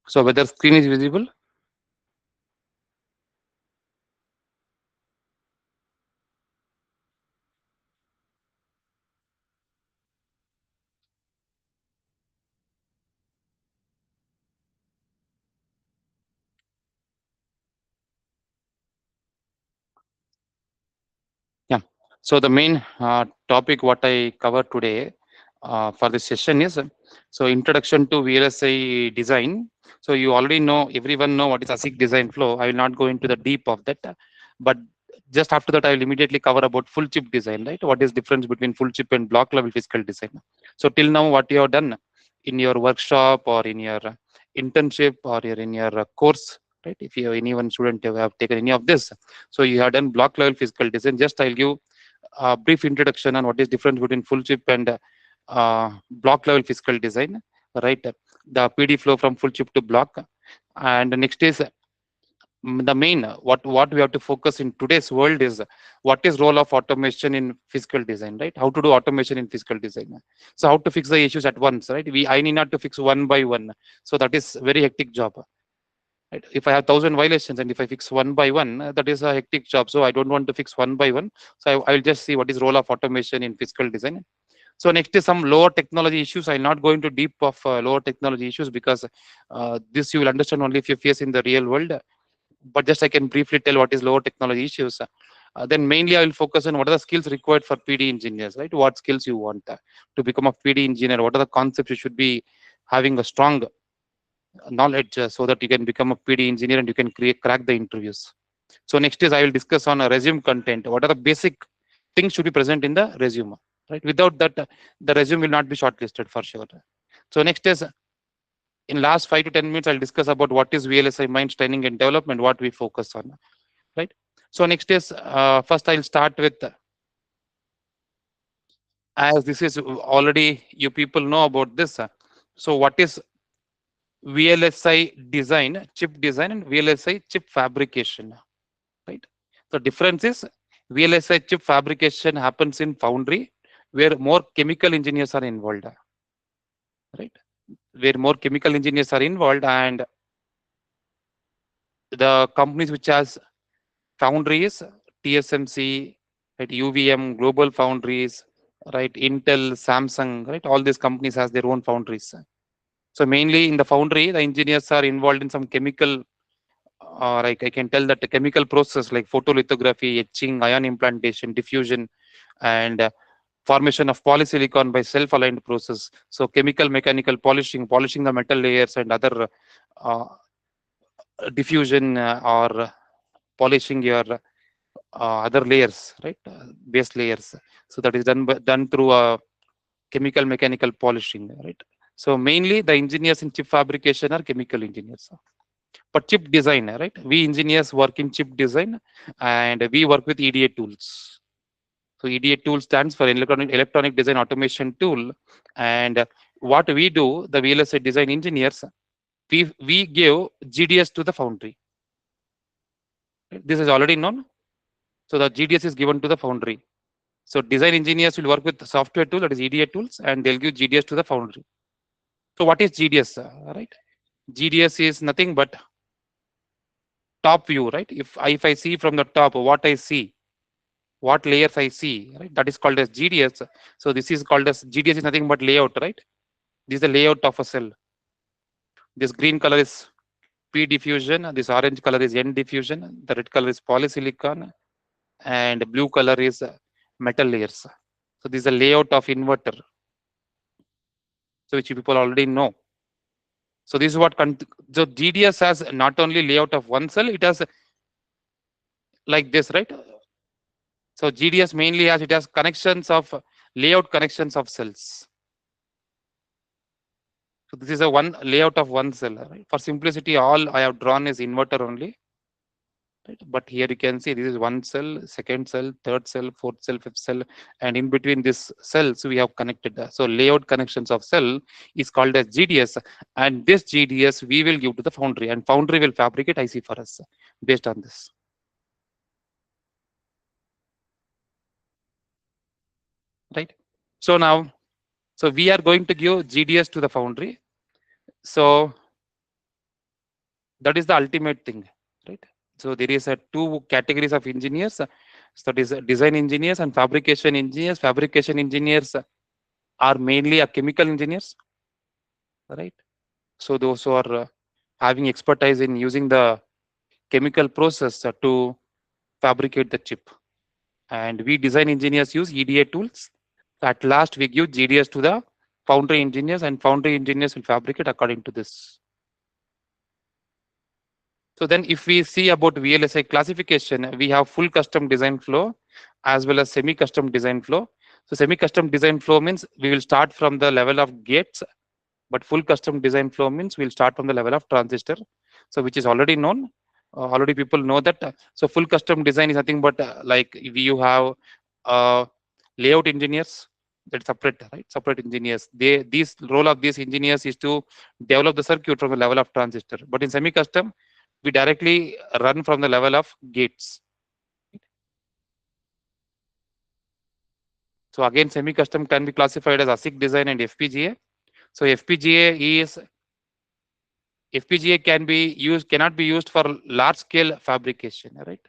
So whether screen is visible? Yeah. So the main topic what I cover today for this session is so introduction to VLSI design. So you already know, everyone know what is ASIC design flow. I will not go into the deep of that, but just after that I will immediately cover about full chip design, right? What is difference between full chip and block level physical design? So till now, what you have done in your workshop or in your internship or in your course, right? If you anyone student who have taken any of this, so you have done block level physical design. Just I'll give a brief introduction on what is difference between full chip and block level physical design, right? The PD flow from full chip to block, and the next is the main what we have to focus in today's world is what is role of automation in physical design, right? How to do automation in physical design. So how to fix the issues at once, right? I need not to fix one by one. So that is very hectic job. Right? If I have 1,000 violations and if I fix one by one, that is a hectic job. So I don't want to fix one by one. So I will just see what is role of automation in physical design. So next is some lower technology issues. I'll not go into deep of lower technology issues because this you will understand only if you face in the real world. But just I can briefly tell what is lower technology issues. Then mainly I will focus on what are the skills required for PD engineers, right? What skills you want to become a PD engineer? What are the concepts you should be having a strong knowledge so that you can become a PD engineer and you can crack the interviews. So next is I will discuss on a resume content. What are the basic things should be present in the resume, right? Without that, the resume will not be shortlisted for sure. So next is in last 5 to 10 minutes, I'll discuss about what is VLSI Minds training and development, what we focus on, right? So next is first I'll start with as this is already you people know about this. So what is VLSI design, chip design, and VLSI chip fabrication, right? The difference is VLSI chip fabrication happens in foundry where more chemical engineers are involved, right? Where more chemical engineers are involved, and the companies which has foundries, TSMC, right, UVM, Global Foundries, right, Intel, Samsung, right, all these companies has their own foundries. So mainly in the foundry, the engineers are involved in some chemical, like I can tell that the chemical process like photolithography, etching, ion implantation, diffusion, and formation of polysilicon by self-aligned process. So chemical, mechanical polishing, polishing the metal layers and other uh, diffusion or polishing your other layers, right? Base layers. So that is done through chemical mechanical polishing, right? So mainly the engineers in chip fabrication are chemical engineers. But chip design, right? We engineers work in chip design and we work with EDA tools. So EDA tool stands for electronic design automation tool. And what we do, the VLSI design engineers, we give GDS to the foundry. This is already known. So the GDS is given to the foundry. So design engineers will work with the software tool, that is EDA tools, and they'll give GDS to the foundry. So what is GDS, right? GDS is nothing but top view, right? If I see from the top, what I see, what layers I see, right? That is called as GDS. So this is called as GDS is nothing but layout, right? This is the layout of a cell. This green color is P diffusion, this orange color is N diffusion, the red color is polysilicon, and blue color is metal layers. So this is the layout of inverter, so which you people already know. So this is what so GDS has not only layout of one cell, it has like this, right? So GDS mainly has it has connections of layout connections of cells. So this is a one layout of one cell, right? For simplicity, all I have drawn is inverter only. Right? But here you can see this is one cell, second cell, third cell, fourth cell, fifth cell, and in between these cells we have connected. So layout connections of cell is called as GDS, and this GDS we will give to the foundry, and foundry will fabricate IC for us based on this. Right? So now, so we are going to give GDS to the foundry. So That is the ultimate thing, right? So there is a two categories of engineers. So that is design engineers and fabrication engineers. Fabrication engineers are mainly a chemical engineers, right? So those who are having expertise in using the chemical process to fabricate the chip. And we design engineers use EDA tools. At last, we give GDS to the foundry engineers, and foundry engineers will fabricate according to this. So then if we see about VLSI classification, we have full custom design flow as well as semi-custom design flow. So semi-custom design flow means we will start from the level of gates, but full custom design flow means we'll start from the level of transistor. So which is already known. Already people know that. So full custom design is nothing but like if you have uh, layout engineers, that separate, right? Separate engineers. These role of these engineers is to develop the circuit from the level of transistor. But in semi-custom, we directly run from the level of gates. So again, semi-custom can be classified as ASIC design and FPGA. So FPGA can be used, cannot be used for large scale fabrication, right?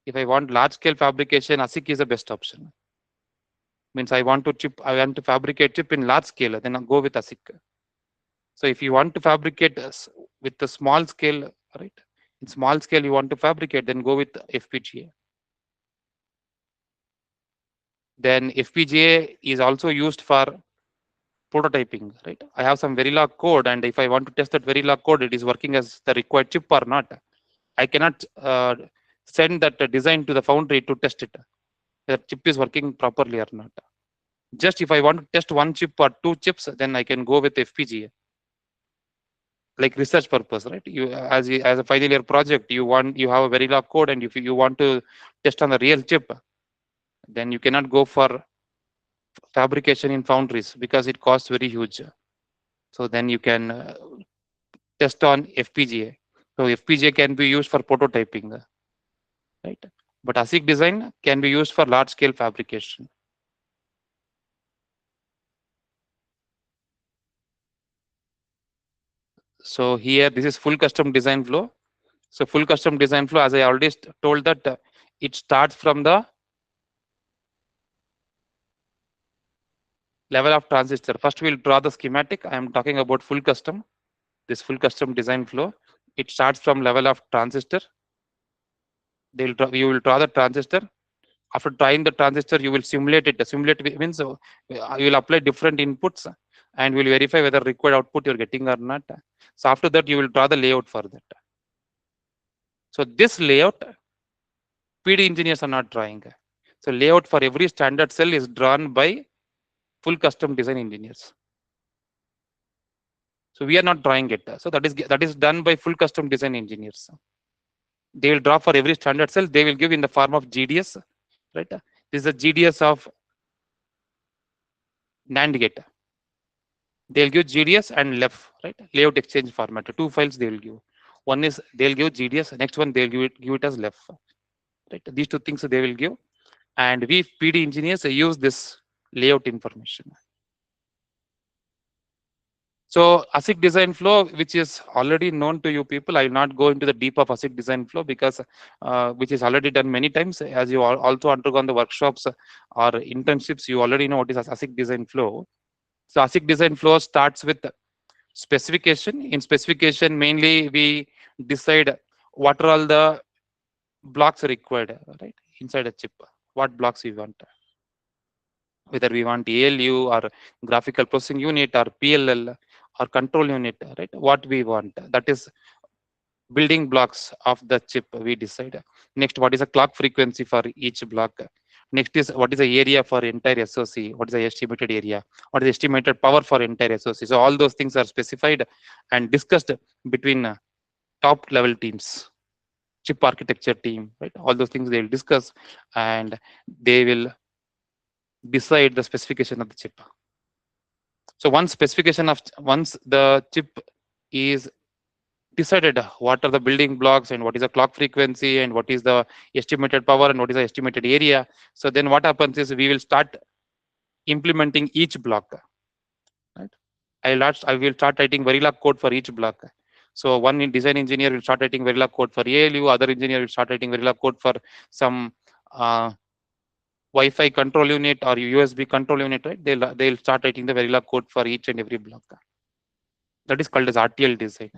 If I want large scale fabrication, ASIC is the best option. Means I want to fabricate chip in large scale, then I'll go with ASIC. So if you want to fabricate with the small scale, right? In small scale you want to fabricate, then go with FPGA. Then FPGA is also used for prototyping, right? I have some Verilog code, and if I want to test that Verilog code, it is working as the required chip or not. I cannot send that design to the foundry to test it. The chip is working properly or not. Just if I want to test one chip or two chips, then I can go with FPGA, like research purpose, right? You as a final year project, you have a Verilog code, and if you want to test on the real chip, then you cannot go for fabrication in foundries because it costs very huge. So then you can test on FPGA. So FPGA can be used for prototyping, right? But ASIC design can be used for large scale fabrication. So here, this is full custom design flow. So full custom design flow, as I already told that it starts from the level of transistor. First, we'll draw the schematic. I am talking about full custom. This full custom design flow. It starts from level of transistor. You will draw the transistor. After drawing the transistor, you will simulate it. Simulate means you will apply different inputs and will verify whether required output you're getting or not. So after that, you will draw the layout for that. So this layout, PD engineers are not drawing. So layout for every standard cell is drawn by full custom design engineers. So we are not drawing it. So that is done by full custom design engineers. They will draw for every standard cell. They will give in the form of GDS, right? This is the GDS of NAND gate. They'll give GDS and LEF, right? Layout exchange format. Two files they will give. One is they'll give GDS. Next one they'll give it as LEF, right? These two things they will give, and we PD engineers use this layout information. So ASIC design flow, which is already known to you people, I will not go into the deep of ASIC design flow because which is already done many times. As you also undergone the workshops or internships, you already know what is ASIC design flow. So ASIC design flow starts with specification. In specification, mainly we decide what are all the blocks required, right, inside a chip. What blocks we want, whether we want ALU or graphical processing unit or PLL or control unit, right? What we want, that is building blocks of the chip we decide. Next, what is the clock frequency for each block? Next is what is the area for entire SoC? What is the estimated area? What is the estimated power for entire SoC? So all those things are specified and discussed between top level teams, chip architecture team, right? All those things they will discuss and they will decide the specification of the chip. So once the chip is decided what are the building blocks and what is the clock frequency and what is the estimated power and what is the estimated area. So then what happens is we will start implementing each block. Right? I will start writing Verilog code for each block. So one design engineer will start writing Verilog code for ALU, other engineer will start writing Verilog code for some Wi-Fi control unit or USB control unit, right? They'll start writing the Verilog code for each and every block. That is called as RTL design.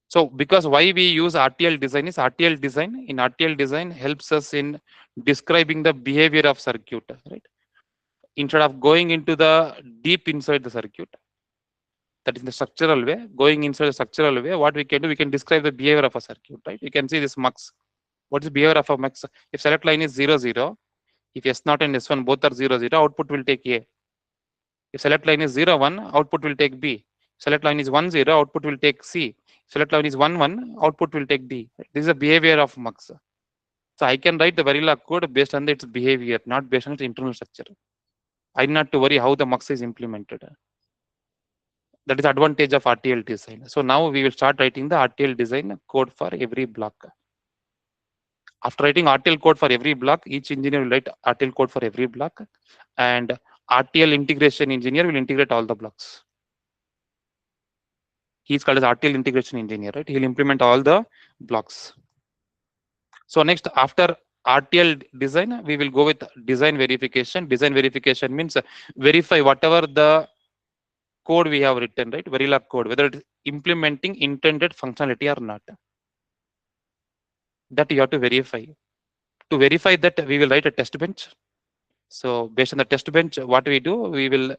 So because why we use RTL design is RTL design. In RTL design helps us in describing the behavior of circuit, right? Instead of going into the deep inside the circuit, that is the structural way, going inside the structural way, what we can do, we can describe the behavior of a circuit, right? You can see this mux. What is the behavior of a mux? If select line is 0, 0, if S0 and S1 both are 0, 0, output will take A. If select line is 0, 1, output will take B. Select line is 1, 0, output will take C. Select line is 1, 1, output will take D. This is the behavior of mux. So I can write the Verilog code based on its behavior, not based on its internal structure. I need not to worry how the mux is implemented. That is advantage of RTL design. So now we will start writing the RTL design code for every block. After writing RTL code for every block, each engineer will write RTL code for every block, and RTL integration engineer will integrate all the blocks. He is called as RTL integration engineer, right? He'll implement all the blocks. So next, after RTL design, we will go with design verification. Design verification means verify whatever the code we have written, right? Verilog code, whether it is implementing intended functionality or not. That you have to verify. To verify that, we will write a test bench. So based on the test bench, what we do, we will,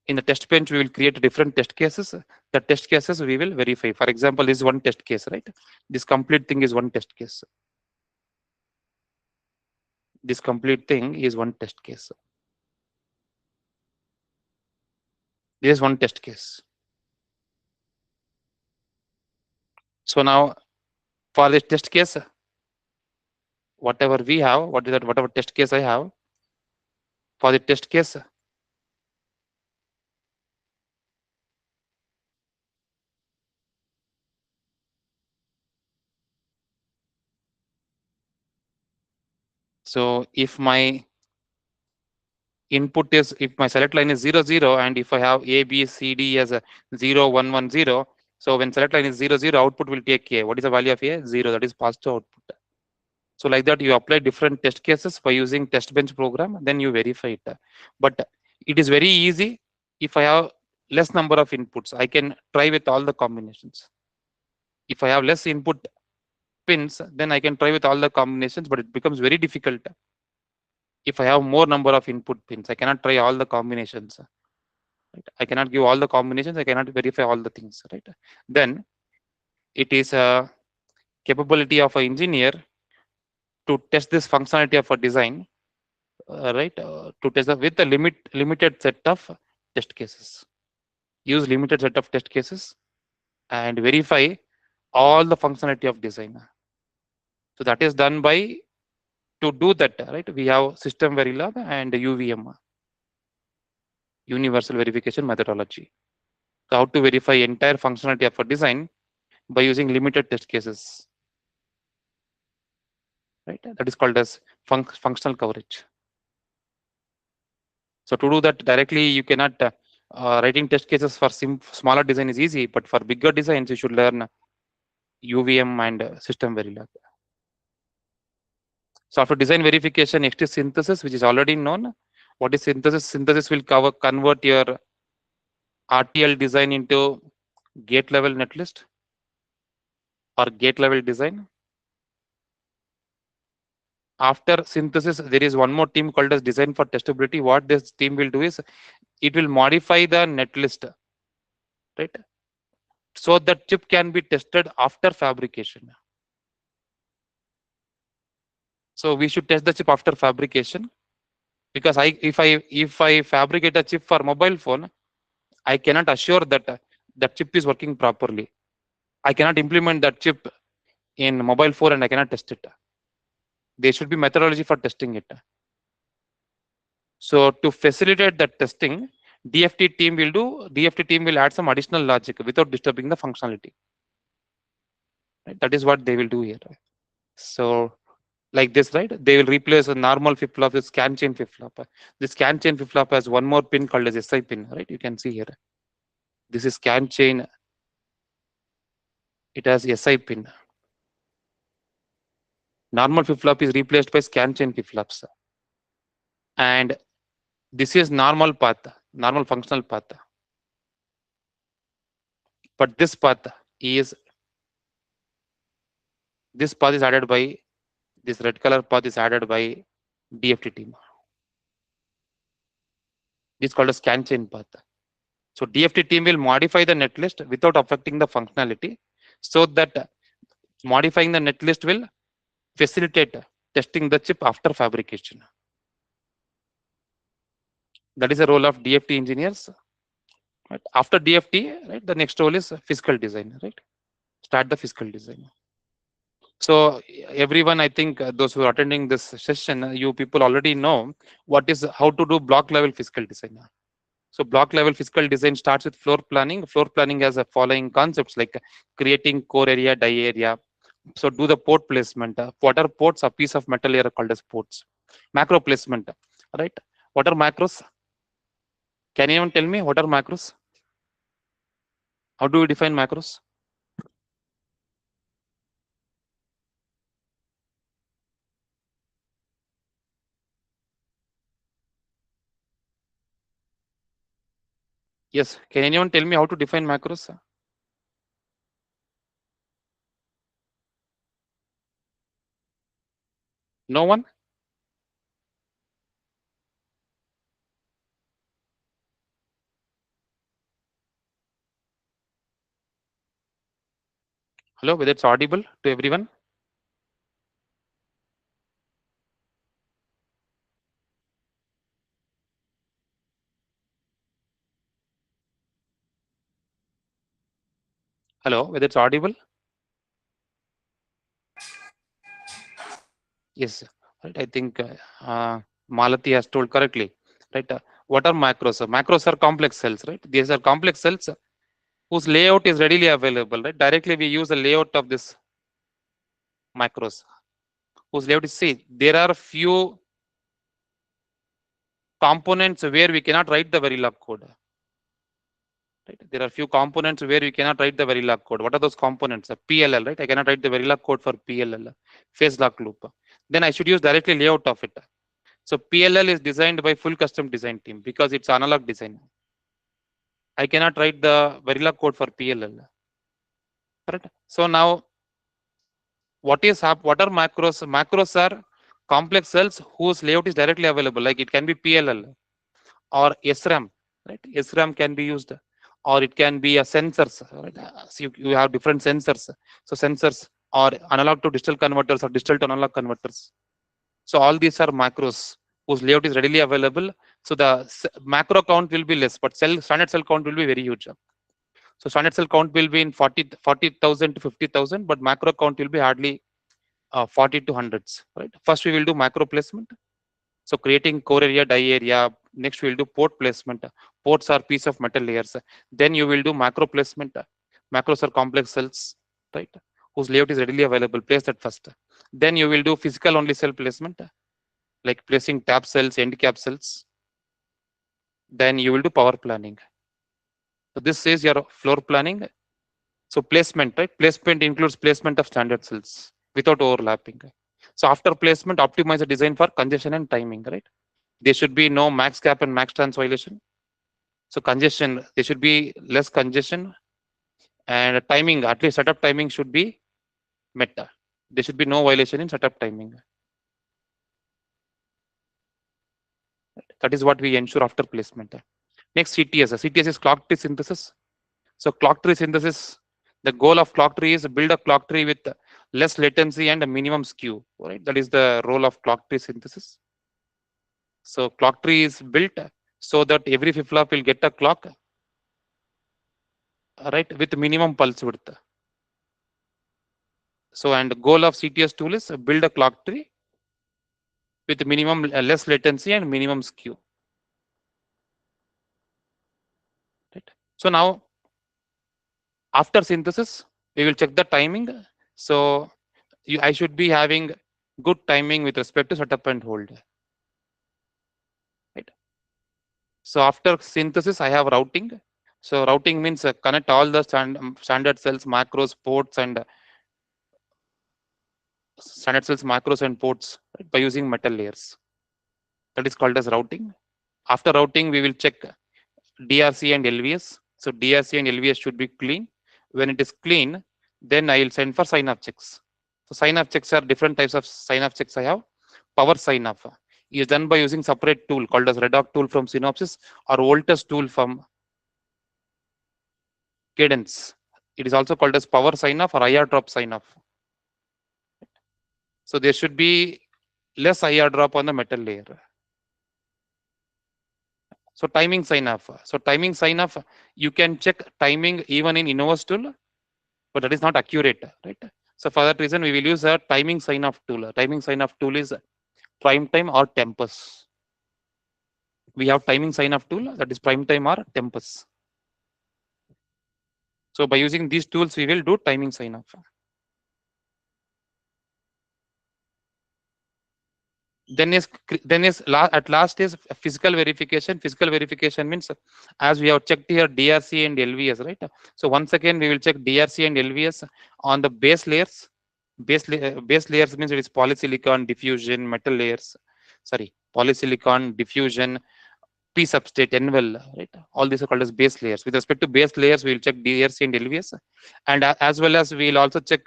in the test bench, we will create different test cases. The test cases we will verify. For example, this is one test case, right? This complete thing is one test case. This complete thing is one test case. This is one test case. So now for this test case, whatever we have, what is that? Whatever test case I have, for the test case, so if my input is, if my select line is 0, 0, and if I have A, B, C, D as a 0, 1, 1, 0, so when select line is 0, 0, output will take A. What is the value of A? 0, that is positive output. So like that, you apply different test cases by using test bench program, then you verify it. But it is very easy. If I have less number of inputs, I can try with all the combinations. If I have less input pins, then I can try with all the combinations, but it becomes very difficult. If I have more number of input pins, I cannot try all the combinations. Right? I cannot give all the combinations. I cannot verify all the things. Right? Then it is a capability of an engineer to test this functionality of a design, right? To test with a limited set of test cases. Use limited set of test cases and verify all the functionality of design. So that is done by, to do that, right? We have system Verilog and UVM, universal verification methodology. So how to verify entire functionality of a design by using limited test cases, right? That is called as functional coverage. So to do that directly, you cannot, writing test cases for smaller design is easy, but for bigger designs, you should learn UVM and system Verilog. So after design verification, next is synthesis, which is already known. What is synthesis? Synthesis will convert your RTL design into gate level netlist or gate level design. After synthesis, there is one more team called as design for testability. What this team will do is it will modify the netlist, right? So that chip can be tested after fabrication. So we should test the chip after fabrication, because if I fabricate a chip for mobile phone, I cannot assure that that chip is working properly. I cannot implement that chip in mobile phone and I cannot test it. There should be methodology for testing it. So to facilitate that testing, DFT team will add some additional logic without disturbing the functionality. Right? That is what they will do here. So like this, right? They will replace a normal flip-flop with scan chain flip-flop. This scan chain flip-flop has one more pin called as SI pin, right? You can see here. This is scan chain. It has SI pin. Normal flip-flop is replaced by scan chain flip-flops. And this is normal path, normal functional path. But is this path is added by this red color path is added by DFT team. This is called a scan chain path. So DFT team will modify the netlist without affecting the functionality, so that modifying the netlist will facilitate testing the chip after fabrication. That is the role of DFT engineers. Right? After DFT, right, the next role is physical design. Right, start the physical design. So everyone, I think those who are attending this session, you people already know what is how to do block level physical design. So block level physical design starts with floor planning. Floor planning has the following concepts like creating core area, die area. So do the port placement. What are ports? A piece of metal here called as ports. Macro placement, right? What are macros? Can anyone tell me what are macros? How do we define macros? Yes. Can anyone tell me how to define macros? No one? Hello, whether it's audible to everyone? Hello, whether it's audible? Yes. Right. I think Malati has told correctly. Right. What are macros? Macros are complex cells, right? These are complex cells whose layout is readily available, right? Directly we use the layout of this macros. Whose layout is, see, there are few components where we cannot write the Verilog code. Right? There are few components where we cannot write the Verilog code. What are those components? PLL, right? I cannot write the Verilog code for PLL, phase lock loop. Then I should use directly layout of it. So PLL is designed by full custom design team because it's analog design. I cannot write the Verilog code for PLL. Correct? So now what are macros? Macros are complex cells whose layout is directly available. Like it can be PLL or SRAM, right? SRAM can be used, or it can be a sensors. Right? So you have different sensors. So sensors or analog to digital converters or digital to analog converters. So all these are macros whose layout is readily available. So the macro count will be less, but standard cell count will be very huge. So standard cell count will be in 40,000 to 50,000, but macro count will be hardly 40 to hundreds. Right. First we will do macro placement. So creating core area, die area. Next we will do port placement. Ports are piece of metal layers. Then you will do macro placement. Macros are complex cells, right? Whose layout is readily available. Place that first. Then you will do physical only cell placement, like placing tab cells, end cap cells. Then you will do power planning. So this is your floor planning. So placement, right? Placement includes placement of standard cells without overlapping. So after placement, optimize the design for congestion and timing, right? There should be no max cap and max trans violation. So congestion, there should be less congestion, and timing, at least setup timing should be met. There should be no violation in setup timing. That is what we ensure after placement. Next, CTS. CTS is clock tree synthesis. So clock tree synthesis, the goal of clock tree is build a clock tree with less latency and a minimum skew. Right? That is the role of clock tree synthesis. So clock tree is built so that every flip-flop will get a clock, right, with minimum pulse width. So and goal of CTS tool is build a clock tree with minimum less latency and minimum skew. Right. So now after synthesis, we will check the timing. So I should be having good timing with respect to setup and hold. Right. So after synthesis, I have routing. So routing means connect all the standard cells, macros, ports, and standard cells, macros, and ports, right, by using metal layers. That is called as routing. After routing, we will check DRC and LVS. So DRC and LVS should be clean. When it is clean, then I will send for sign-off checks. So sign-off checks are different types of sign-off checks. I have power sign-off is done by using separate tool called as Redoc tool from Synopsys or Voltus tool from Cadence. It is also called as power sign-off or IR drop sign-off. So there should be less IR drop on the metal layer. So timing sign-off. So timing sign-off, you can check timing even in Innovus tool, but that is not accurate, right? So for that reason, we will use a timing sign-off tool. A timing sign-off tool is prime time or tempus. We have timing sign-off tool that is prime time or tempus. So by using these tools, we will do timing sign-off. Then at last is physical verification. Physical verification means as we have checked here DRC and LVS, right? So once again we will check DRC and LVS on the base layers. Base layers means it is polysilicon, diffusion, metal layers. Sorry, polysilicon, diffusion, P substrate, NVEL, right? All these are called as base layers. With respect to base layers, we will check DRC and LVS, and as well as we will also check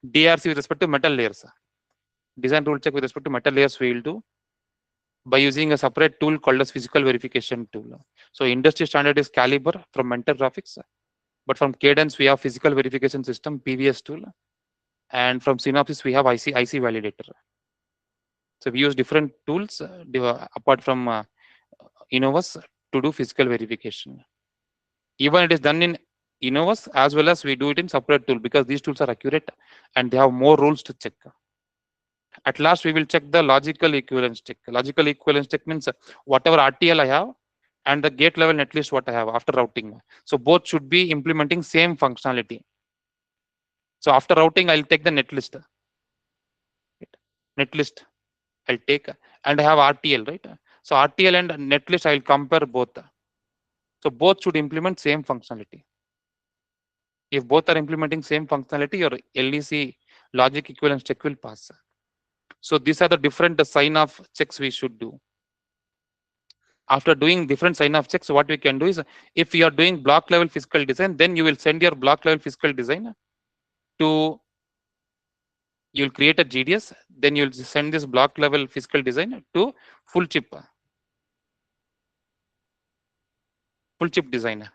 DRC with respect to metal layers. Design rule check with respect to metal layers we will do by using a separate tool called as physical verification tool. So industry standard is Caliber from Mentor Graphics, but from Cadence we have physical verification system PVS tool, and from Synopsys we have IC validator. So we use different tools apart from Innovus to do physical verification. Even it is done in Innovus as well as we do it in separate tool because these tools are accurate and they have more rules to check. At last, we will check the logical equivalence check. Logical equivalence check means whatever RTL I have and the gate level netlist what I have after routing. So both should be implementing same functionality. So after routing, I'll take the netlist. Netlist I'll take and I have RTL, right? So RTL and netlist I'll compare both. So both should implement same functionality. If both are implementing same functionality, your LEC logic equivalence check will pass. So these are the different sign-off checks we should do. After doing different sign-off checks, what we can do is, if you are doing block level physical design, then you will send your block level physical design to, you'll create a GDS, then you'll send this block level physical design to full chip designer.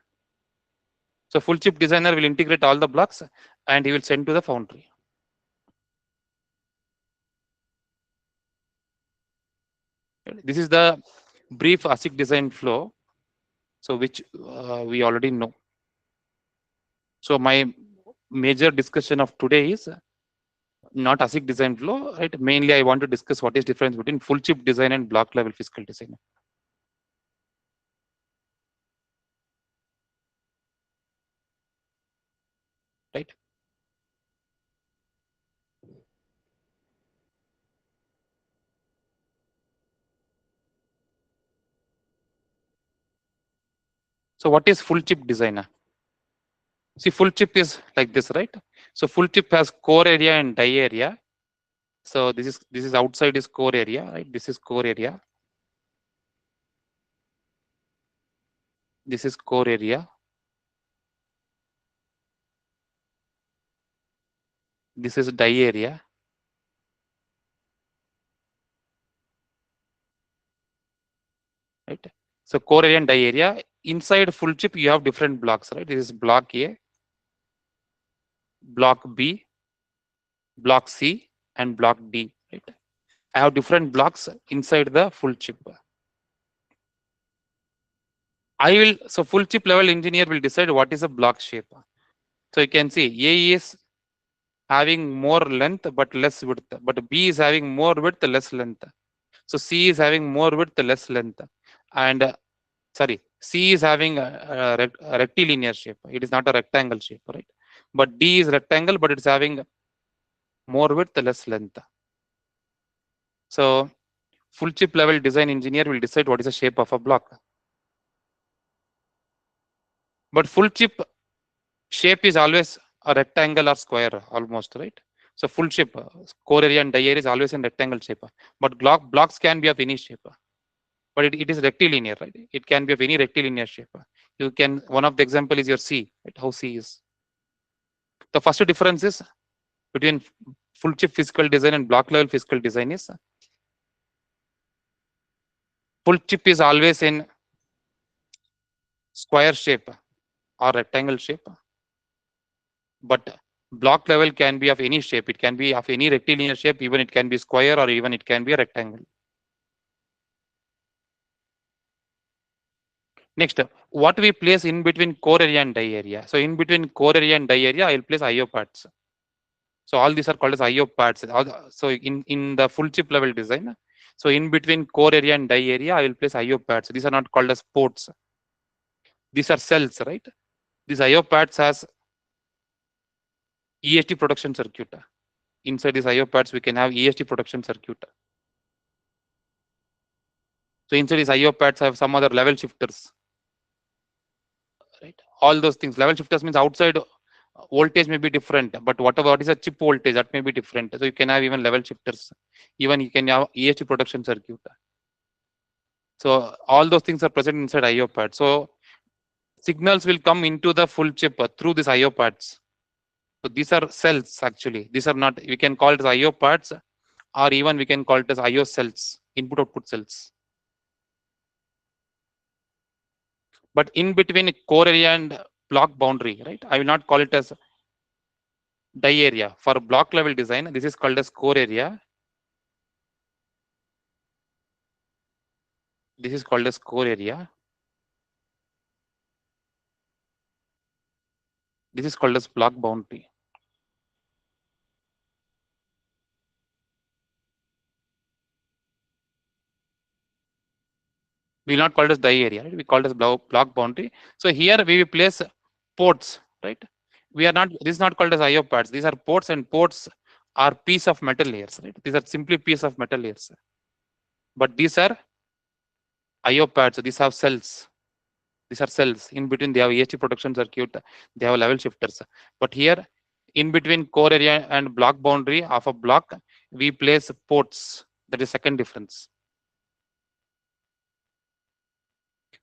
So full chip designer will integrate all the blocks and he will send to the foundry. This is the brief ASIC design flow, so which we already know. So my major discussion of today is not ASIC design flow, right? Mainly, I want to discuss what is difference between full chip design and block level physical design. Right? So what is full chip designer? See, full chip is like this, right? So full chip has core area and die area. So this is outside is core area, right? This is core area. This is core area. This is die area. Right? So core area and die area. Inside full chip, you have different blocks, right? This is block A, block B, block C, and block D. Right? I have different blocks inside the full chip. So full chip level engineer will decide what is a block shape. So you can see A is having more length but less width, but B is having more width, less length. So C is having more width, less length. And sorry, C is having a rectilinear shape. It is not a rectangle shape, right? But D is rectangle, but it's having more width, less length. So full chip level design engineer will decide what is the shape of a block. But full chip shape is always a rectangle or square almost, right? So full chip core area and die area is always in rectangle shape. But blocks can be of any shape. But it is rectilinear, right? It can be of any rectilinear shape. You can, one of the example is your C, right? How C is. The first difference is between full chip physical design and block level physical design is full chip is always in square shape or rectangle shape, but block level can be of any shape. It can be of any rectilinear shape, even it can be square or even it can be a rectangle. Next, what we place in between core area and die area. So in between core area and die area, I will place IO parts. So all these are called as IO parts. So in the full chip level design, so in between core area and die area, I will place IO pads. These are not called as ports. These are cells, right? These IO pads has EST production circuit. Inside these IO pads, we can have EST production circuit. So inside these IO pads have some other level shifters, right? All those things. Level shifters means outside voltage may be different, but what is a chip voltage that may be different. So you can have even level shifters. Even you can have EST production circuit. So all those things are present inside IO pads. So signals will come into the full chip through these IO pads. So these are cells actually. These are not, we can call it as IO pads, or even we can call it as IO cells, input output cells. But in between core area and block boundary, right? I will not call it as die area. For block level design, this is called as core area. This is called as core area. This is called as block boundary. We will not call it as die area, right? We call it as block boundary. So here we will place ports, right? We are not, this is not called as IO pads. These are ports, and ports are piece of metal layers, right? These are simply piece of metal layers. But these are IO pads. These have cells. These are cells. In between, they have EST production circuit. They have level shifters. But here, in between core area and block boundary of a block, we place ports. That is second difference.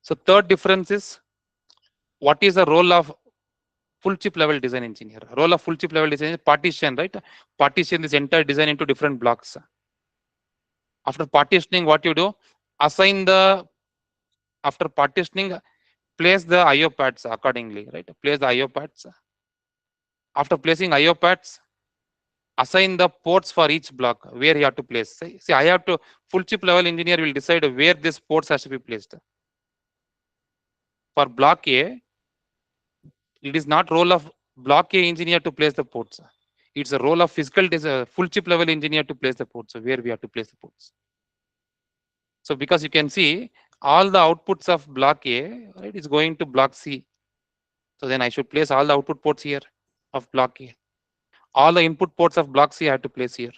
So third difference is, what is the role of full chip level design engineer? Role of full chip level design is partition, right? Partition this entire design into different blocks. After partitioning, what you do? Assign the, after partitioning, place the IO pads accordingly, right? Place the IO pads. After placing IO pads, assign the ports for each block where you have to place. See, I have to, full chip level engineer will decide where this ports has to be placed. For block A, it is not role of block A engineer to place the ports. It's a role of physical design, full chip level engineer to place the ports. So where we have to place the ports. So because you can see all the outputs of block A, right, is going to block C. So then I should place all the output ports here of block A. All the input ports of block C I have to place here.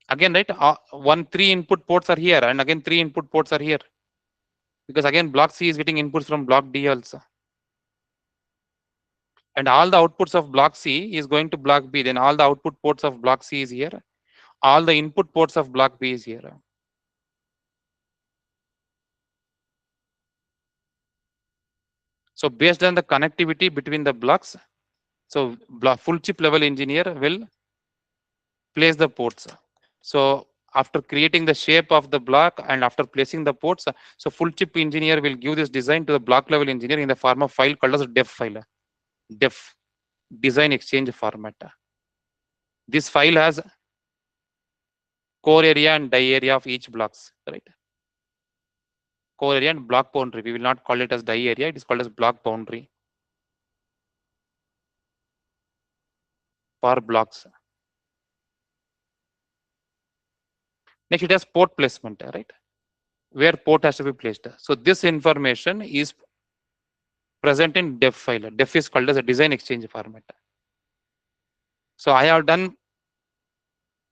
Again, right, three input ports are here, and again 3 input ports are here. Because again, block C is getting inputs from block D also. And all the outputs of block C is going to block B. Then all the output ports of block C is here. All the input ports of block B is here. So based on the connectivity between the blocks, so full chip level engineer will place the ports. So after creating the shape of the block and after placing the ports, so full chip engineer will give this design to the block level engineer in the form of file called as def file. Def, design exchange format. This file has core area and die area of each blocks, right? Core area and block boundary. We will not call it as die area. It is called as block boundary for blocks. Next, it has port placement, right? Where port has to be placed. So this information is present in def file. Def is called as a design exchange format. So I have done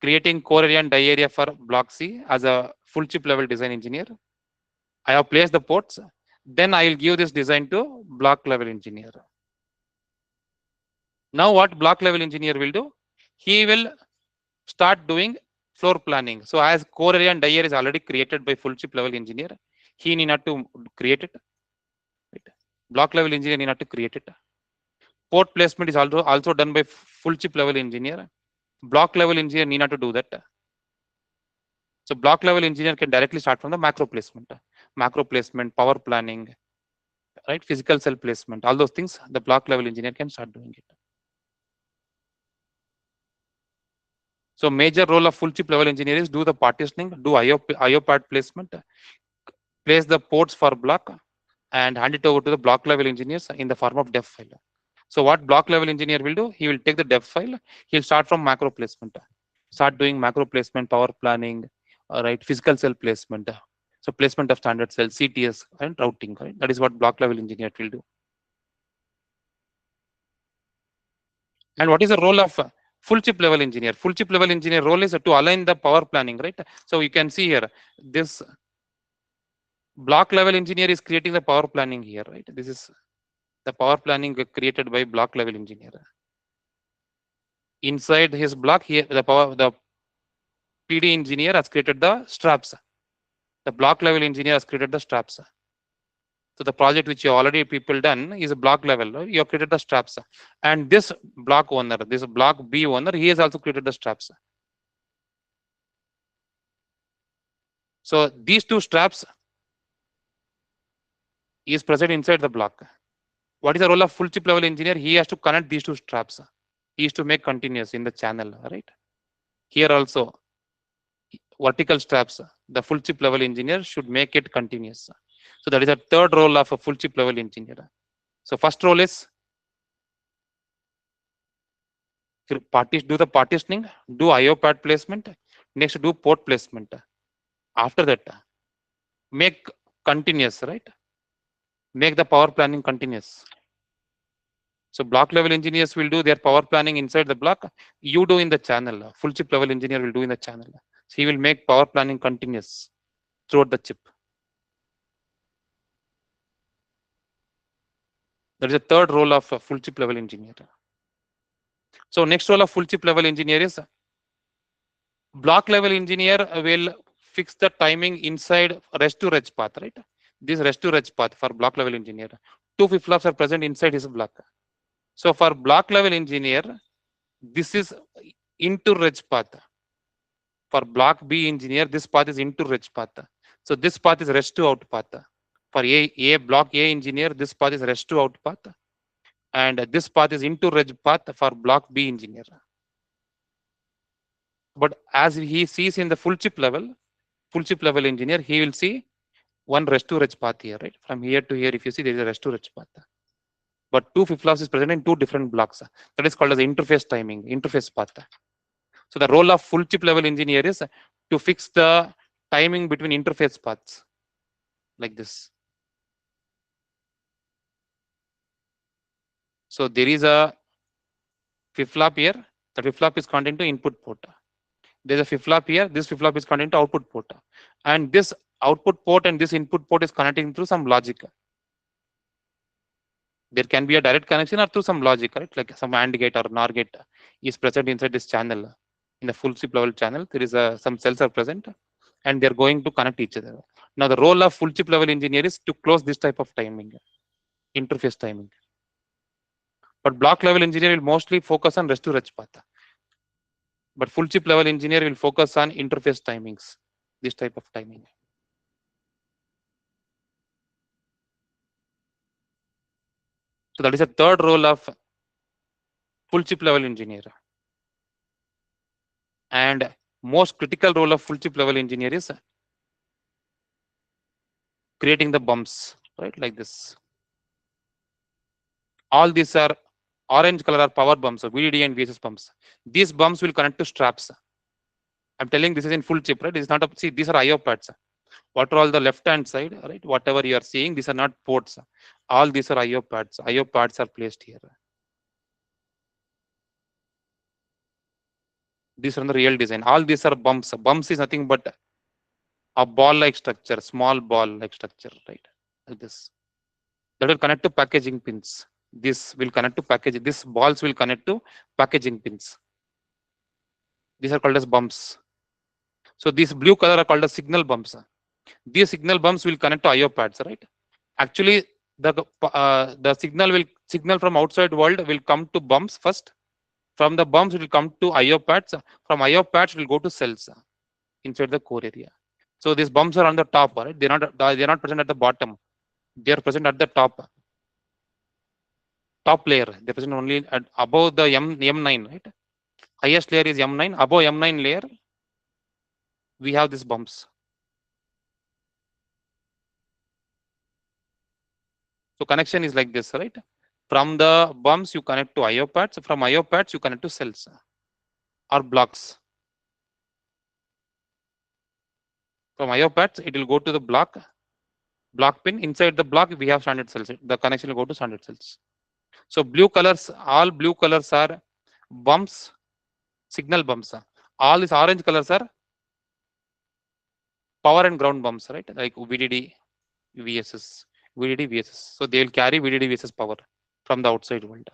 creating core area and die area for block C as a full chip level design engineer. I have placed the ports. Then I will give this design to block level engineer. Now what block level engineer will do? He will start doing floor planning. So as core area and die area is already created by full chip level engineer, he need not to create it. Right? Block level engineer need not to create it. Port placement is also done by full chip level engineer. Block level engineer need not to do that. So block level engineer can directly start from the macro placement, power planning, right? Physical cell placement, all those things. The block level engineer can start doing it. So major role of full chip level engineer is do the partitioning, do IO part placement, place the ports for block, and hand it over to the block level engineers in the form of def file. So what block level engineer will do? He will take the def file. He'll start from macro placement, start doing macro placement, power planning, right? Physical cell placement. So placement of standard cells, CTS, and routing. Right? That is what block level engineer will do. And what is the role of full chip level engineer? Full chip level engineer role is to align the power planning, right? So you can see here, this block level engineer is creating the power planning here, right? This is the power planning created by block level engineer. Inside his block here, the PD engineer has created the straps. The block level engineer has created the straps. So the project which you already people done is a block level. Right? You have created the straps, and this block owner, this block B owner, he has also created the straps. So these two straps is present inside the block. What is the role of full chip level engineer? He has to connect these two straps. He is to make continuous in the channel, right? Here also vertical straps, the full chip level engineer should make it continuous. So that is a third role of a full chip level engineer. So first role is do the partitioning, do IO pad placement, next do port placement. After that, make continuous, right? Make the power planning continuous. So block level engineers will do their power planning inside the block. You do in the channel. Full chip level engineer will do in the channel. So he will make power planning continuous throughout the chip. That is the third role of a full chip level engineer. So next role of full chip level engineer is block level engineer will fix the timing inside rest to rest path, right? This rest to rest path for block level engineer. Two flip flops are present inside his block. So for block level engineer, this is into rest path. For block B engineer, this path is into rest path. So this path is rest to out path. For block A engineer, this path is rest to out path. And this path is into rest path for block B engineer. But as he sees in the full chip level engineer, he will see one rest to rest path here, right? From here to here, if you see, there is a rest to rest path. But two flip flops is present in two different blocks. That is called as interface timing, interface path. So the role of full chip level engineer is to fix the timing between interface paths like this. So there is a flip flop here. The flip flop is connected to input port. There's a flip flop here. This flip flop is connected to output port. And this output port and this input port is connecting through some logic. There can be a direct connection or through some logic, right? Like some AND gate or NOR gate is present inside this channel. In the full chip level channel, there is some cells are present and they're going to connect each other. Now the role of full chip level engineer is to close this type of timing, interface timing. But block level engineer will mostly focus on rest to rest path. But full chip level engineer will focus on interface timings, this type of timing. So that is the third role of full chip level engineer. And most critical role of full chip level engineer is creating the bumps, right? Like this. All these are orange color are power bumps, so VDD and VSS bumps. These bumps will connect to straps. I'm telling this is in full chip, right? This is not a, see, these are IO pads. What are all the left hand side, right? Whatever you are seeing, these are not ports. All these are IO pads. IO pads are placed here. These are the real design. All these are bumps. Bumps is nothing but a ball-like structure, small ball-like structure, right? Like this. That will connect to packaging pins. This will connect to packaging. These balls will connect to packaging pins. These are called as bumps. So these blue color are called as signal bumps. These signal bumps will connect to IO pads, right? Actually, the signal from outside world will come to bumps first. From the bumps, it will come to IO pads. From IO pads, it will go to cells inside the core area. So these bumps are on the top, right? They're not present at the bottom. They are present at the top layer. They're present only at above the M9, right? Highest layer is M9. Above M9 layer, we have these bumps. So connection is like this, right? From the bumps, you connect to IO pads. From IO pads, you connect to cells or blocks. From IO pads, it will go to the block pin. Inside the block, we have standard cells. The connection will go to standard cells. So blue colors, all blue colors are bumps, signal bumps. All these orange colors are power and ground bumps, right? Like VDD, VSS, VDD, VSS. So they will carry VDD, VSS power from the outside world.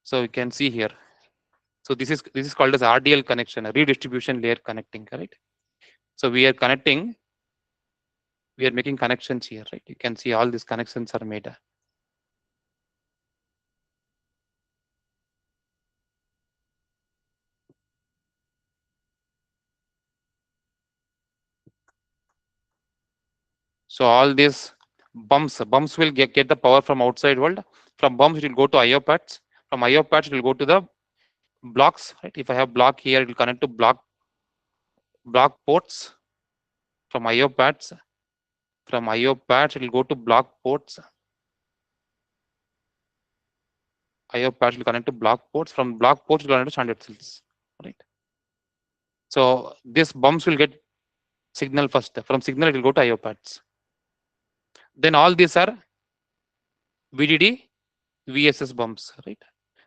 So you can see here. So this is called as RDL connection, a redistribution layer connecting, correct? So we are making connections here, right? You can see all these connections are made. So all these bumps will get the power from outside world. From bumps, it will go to IO pads. From IO pads, it will go to the blocks, right? If I have block here, it will connect to block ports from IO pads. From IO pads, it will go to block ports. IO pads will connect to block ports. From block ports, it will connect to standard cells, right? So this bumps will get signal first. From signal, it will go to IO pads. Then all these are VDD, VSS bumps, right?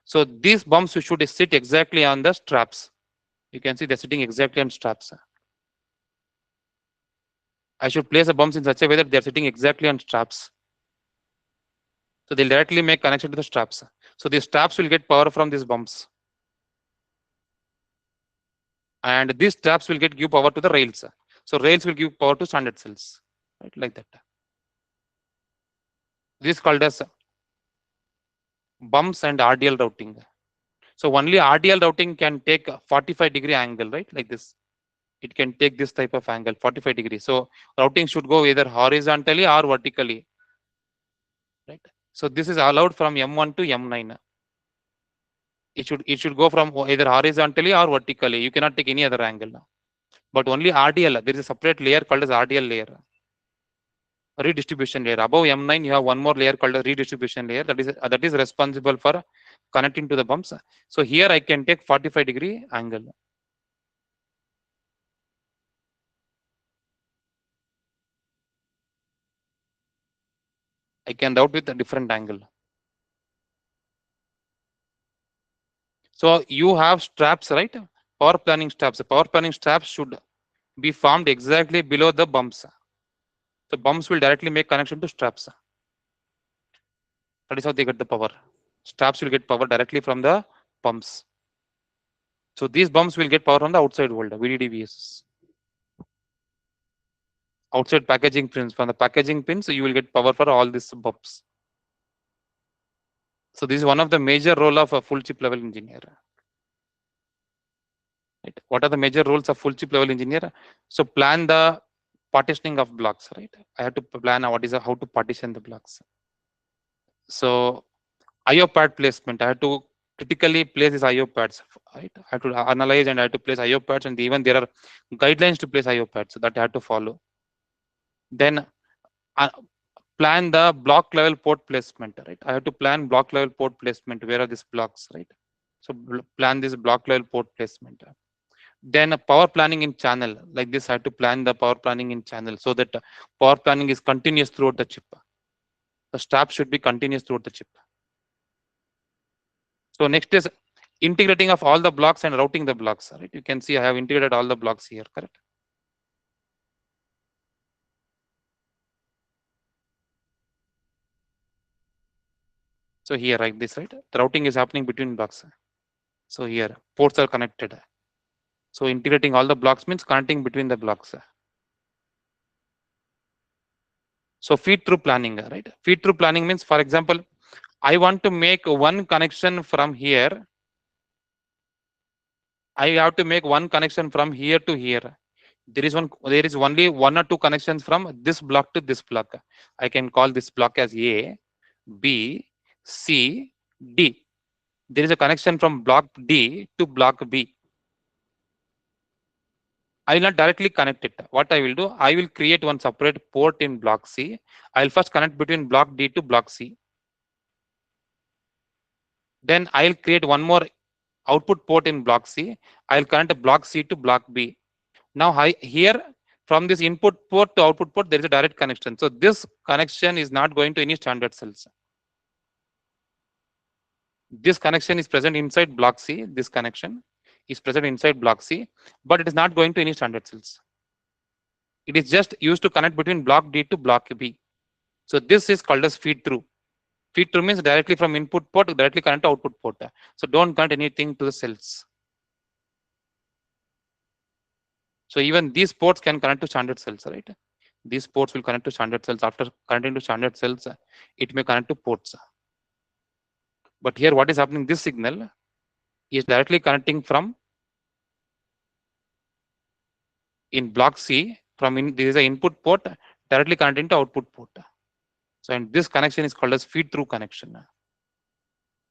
So these bumps should sit exactly on the straps. You can see they're sitting exactly on straps. I should place the bumps in such a way that they're sitting exactly on straps. So they'll directly make connection to the straps. So these straps will get power from these bumps. And these straps will give power to the rails. So rails will give power to standard cells, right? Like that. This is called as bumps and RDL routing. So only RDL routing can take a 45-degree angle, right? Like this. It can take this type of angle, 45 degrees. So routing should go either horizontally or vertically, right? So this is allowed from M1 to M9. It should go from either horizontally or vertically. You cannot take any other angle. But only RDL, there is a separate layer called as RDL layer, redistribution layer. Above M9, you have one more layer called a redistribution layer that is responsible for connecting to the bumps. So here I can take 45-degree angle. I can route with a different angle. So you have straps, right? Power planning straps. The power planning straps should be formed exactly below the bumps. So bumps will directly make connection to straps. That is how they get the power. Straps will get power directly from the bumps. So these bumps will get power from the outside world, VDD-VSS. Outside packaging pins. From the packaging pins, you will get power for all these bumps. So this is one of the major role of a full chip level engineer. Right? What are the major roles of full chip level engineer? So plan the partitioning of blocks, right? I have to plan how to partition the blocks. So IO pad placement, I have to critically place these IO pads, right? I have to analyze and I have to place IO pads, and even there are guidelines to place IO pads that I have to follow. Then plan the block level port placement, right? I have to plan block level port placement. Where are these blocks, right? So plan this block level port placement. Then power planning in channel, like this, I have to plan the power planning in channel so that power planning is continuous throughout the chip. The strap should be continuous throughout the chip. So next is integrating of all the blocks and routing the blocks, right? You can see I have integrated all the blocks here, correct? So here, like this, right? The routing is happening between blocks. So here, ports are connected. So integrating all the blocks means connecting between the blocks. So feed through planning, right? Feed through planning means, for example, I want to make one connection from here. I have to make one connection from here to here. There is only one or two connections from this block to this block. I can call this block as A, B, C, D. There is a connection from block D to block B. I will not directly connect it. What I will do, I will create one separate port in block C. I will first connect between block D to block C. Then I will create one more output port in block C. I will connect block C to block B. Now here from this input port to output port, there is a direct connection. So this connection is not going to any standard cells. This connection is present inside block C. This connection is present inside block C, but it is not going to any standard cells. It is just used to connect between block D to block B. So this is called as feed through. Feed through means directly from input port to directly connect to output port. So don't connect anything to the cells. So even these ports can connect to standard cells, right? These ports will connect to standard cells. After connecting to standard cells, it may connect to ports. But here what is happening, this signal is directly connecting from in block C, there is an input port directly connecting to output port. So and this connection is called as feed through connection,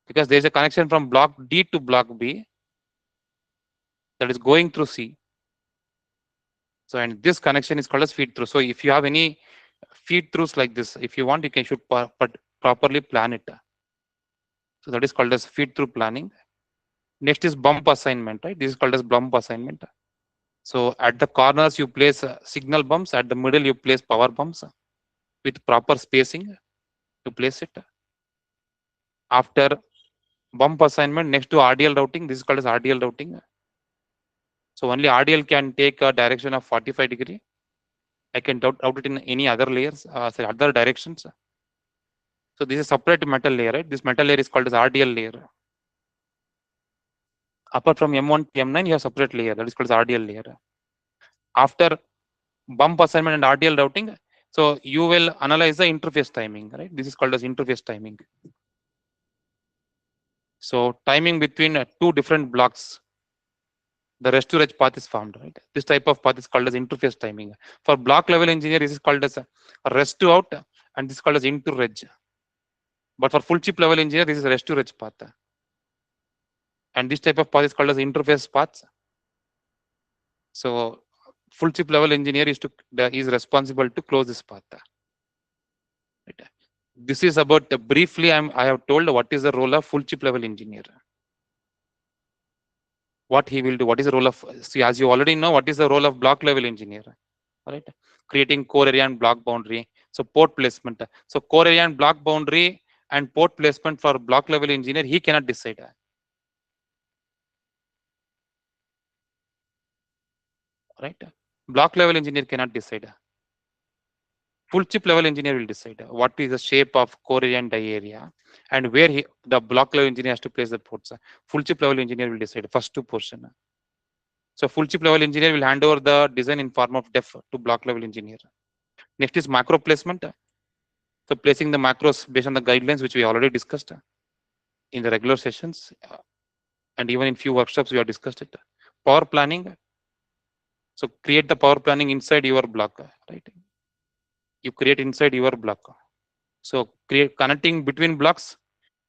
because there is a connection from block D to block B that is going through C. So and this connection is called as feed through. So if you have any feed throughs like this, if you want, you should properly plan it. So that is called as feed through planning. Next is bump assignment, right? This is called as bump assignment. So at the corners you place signal bumps, at the middle you place power bumps with proper spacing to place it. After bump assignment, next to RDL routing, this is called as RDL routing. So only RDL can take a direction of 45-degree. I can route it in any other layers, other directions. So this is separate metal layer, right? This metal layer is called as RDL layer. Apart from M1 to M9, you have separate layer that is called as RDL layer. After bump assignment and RDL routing, so you will analyze the interface timing, right? This is called as interface timing. So timing between two different blocks, the rest to reg path is formed, right? This type of path is called as interface timing. For block level engineer, this is called as a rest to out, and this is called as into reg. But for full chip level engineer, this is rest to reg path. And this type of path is called as interface paths. So full chip level engineer is responsible to close this path. Right. This is about briefly. I have told what is the role of full chip level engineer. What he will do. What is the role of? See, as you already know, what is the role of block level engineer? Right. Creating core area and block boundary. So port placement. So core area and block boundary and port placement for block level engineer, he cannot decide. Right. Block level engineer cannot decide. Full chip level engineer will decide what is the shape of core area and die area, and where the block level engineer has to place the ports. Full chip level engineer will decide first two portion. So full chip level engineer will hand over the design in form of def to block level engineer. Next is macro placement. So placing the macros based on the guidelines which we already discussed in the regular sessions, and even in few workshops we have discussed it. Power planning. So create the power planning inside your block, right? You create inside your block. So create connecting between blocks,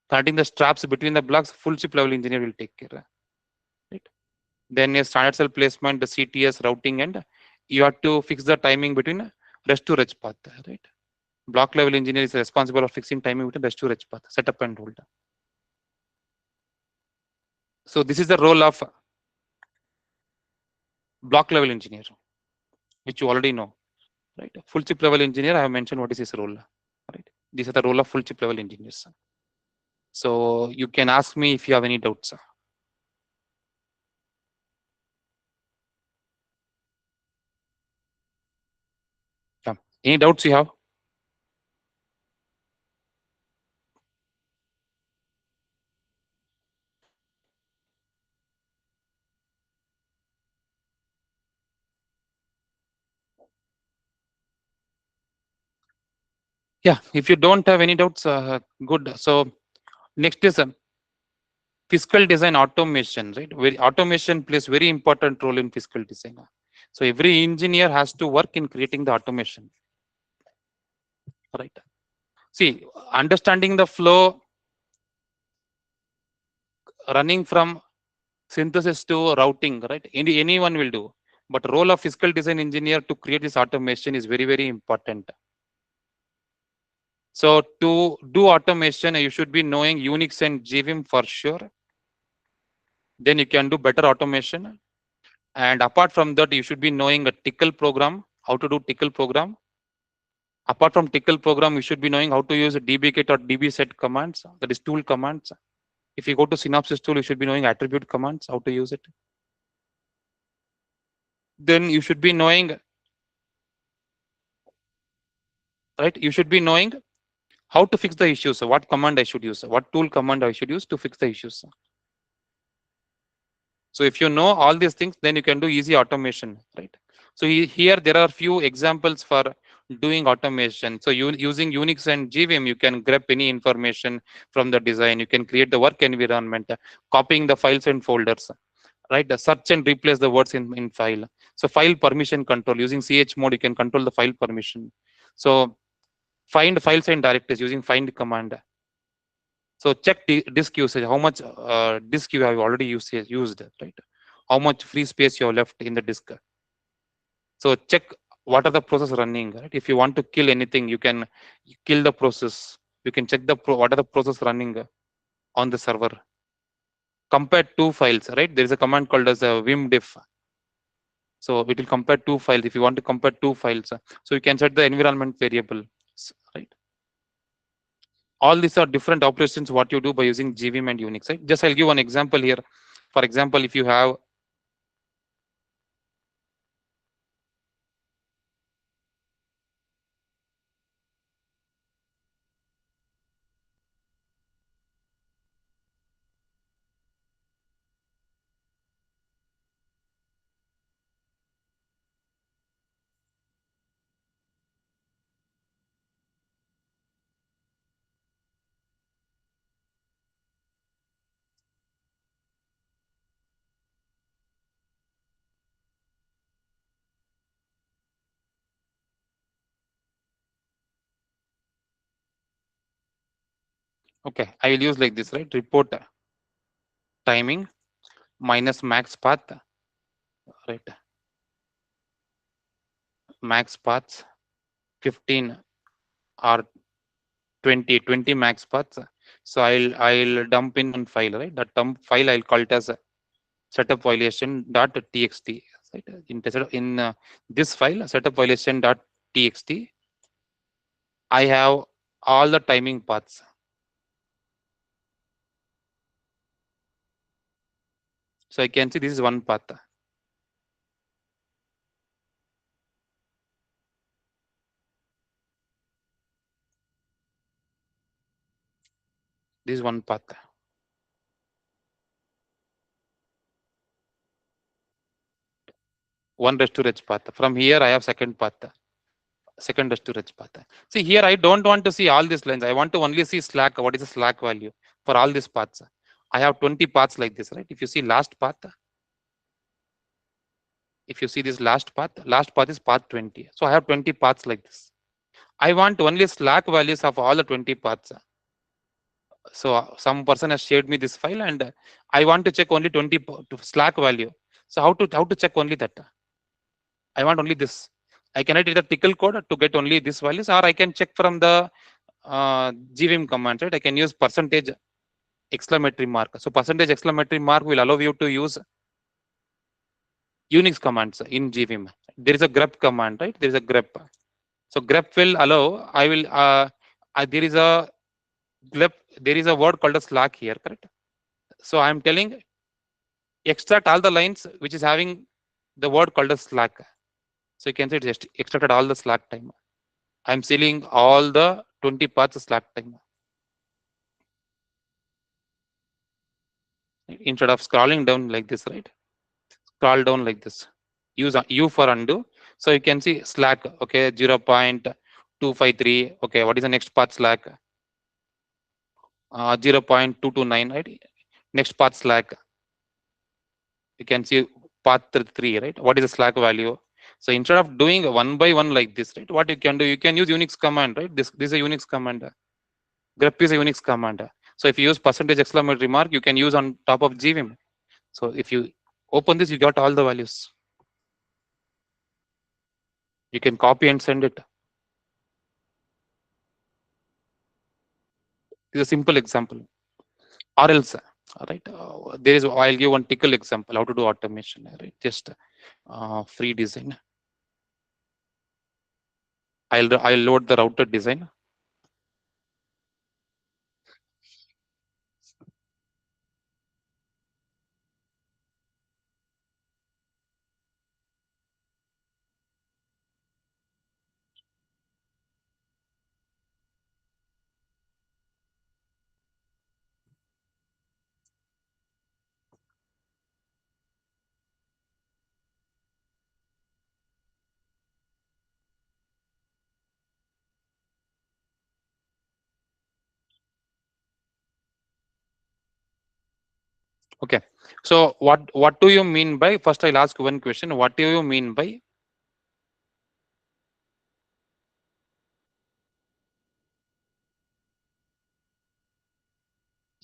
connecting the straps between the blocks, full chip level engineer will take care. Right? Then a standard cell placement, the CTS routing, and you have to fix the timing between rest to reg path. Right? Block level engineer is responsible for fixing timing between rest to reg path, setup and hold. So this is the role of block level engineer, which you already know. Right? Full chip level engineer, I have mentioned what is his role. Right? These are the role of full chip level engineers. So you can ask me if you have any doubts. Any doubts you have? Yeah, if you don't have any doubts, good. So next is fiscal design automation, right? Very automation plays very important role in fiscal design. So every engineer has to work in creating the automation, right? See, understanding the flow running from synthesis to routing, right? Anyone will do. But role of fiscal design engineer to create this automation is very, very important. So to do automation, you should be knowing Unix and GVim for sure. Then you can do better automation. And apart from that, you should be knowing a tickle program, how to do tickle program. Apart from tickle program, you should be knowing how to use a dbkit or dbset commands, that is tool commands. If you go to Synopsys tool, you should be knowing attribute commands, how to use it. Then you should be knowing, right? You should be knowing how to fix the issues. What command I should use, what tool command I should use to fix the issues. So if you know all these things, then you can do easy automation, right? So here there are few examples for doing automation. So using Unix and GVM, you can grab any information from the design. You can create the work environment, copying the files and folders, right? The search and replace the words in file. So file permission control, using chmod, you can control the file permission. So find files and directories using find command. So check disk usage, how much disk you have already used, right? How much free space you have left in the disk. So check what are the process running, right? If you want to kill anything, you can kill the process. You can check what are the process running on the server. Compare two files, right? There is a command called as a vimdiff. So it will compare two files. If you want to compare two files, so you can set the environment variable, right? All these are different operations what you do by using GVM and Unix, right? Just I'll give one example here. For example, if you have, okay, I will use like this, right? Report timing minus max path, right? Max paths 15 or 20 max paths. So I'll dump in one file, right? That dump file I'll call it as a setup violation dot txt, right? In this file setup violation dot txt, I have all the timing paths. So I can see this is one path. This is one path. One rest to rest path. From here I have second path. Second rest to rest path. See here I don't want to see all these lines. I want to only see slack. What is the slack value for all these paths? I have 20 paths like this, right? If you see last path, if you see this last path is path 20. So I have 20 paths like this. I want only slack values of all the 20 paths. So some person has shared me this file and I want to check only 20 slack value. So how to check only that? I want only this. I can write either tickle code to get only this values, or I can check from the GVM command, right? I can use percentage exclamatory mark. So percentage exclamatory mark will allow you to use Unix commands in GVM. There is a grep command, right? There is a grep. So grep will allow. There is a grep. There is a word called a slack here, correct? So I am telling extract all the lines which is having the word called as slack. So you can say it just extracted all the slack time. I'm sealing all the 20 paths slack time. Instead of scrolling down like this, right? Scroll down like this. Use U for undo. So you can see slack, okay, 0.253. Okay, what is the next path slack? 0.229, right? Next path slack, you can see path 3, right? What is the slack value? So instead of doing one by one like this, right? What you can do, you can use Unix command, right? This is a Unix command. grep is a Unix command. So if you use percentage exclamatory mark, you can use on top of gvim. So if you open this, you got all the values. You can copy and send it. This is a simple example. Or else, right? There is. I'll give one tickle example how to do automation. Right? Just free design. I'll load the router design. Okay. So what do you mean by? First, I'll ask one question. What do you mean by?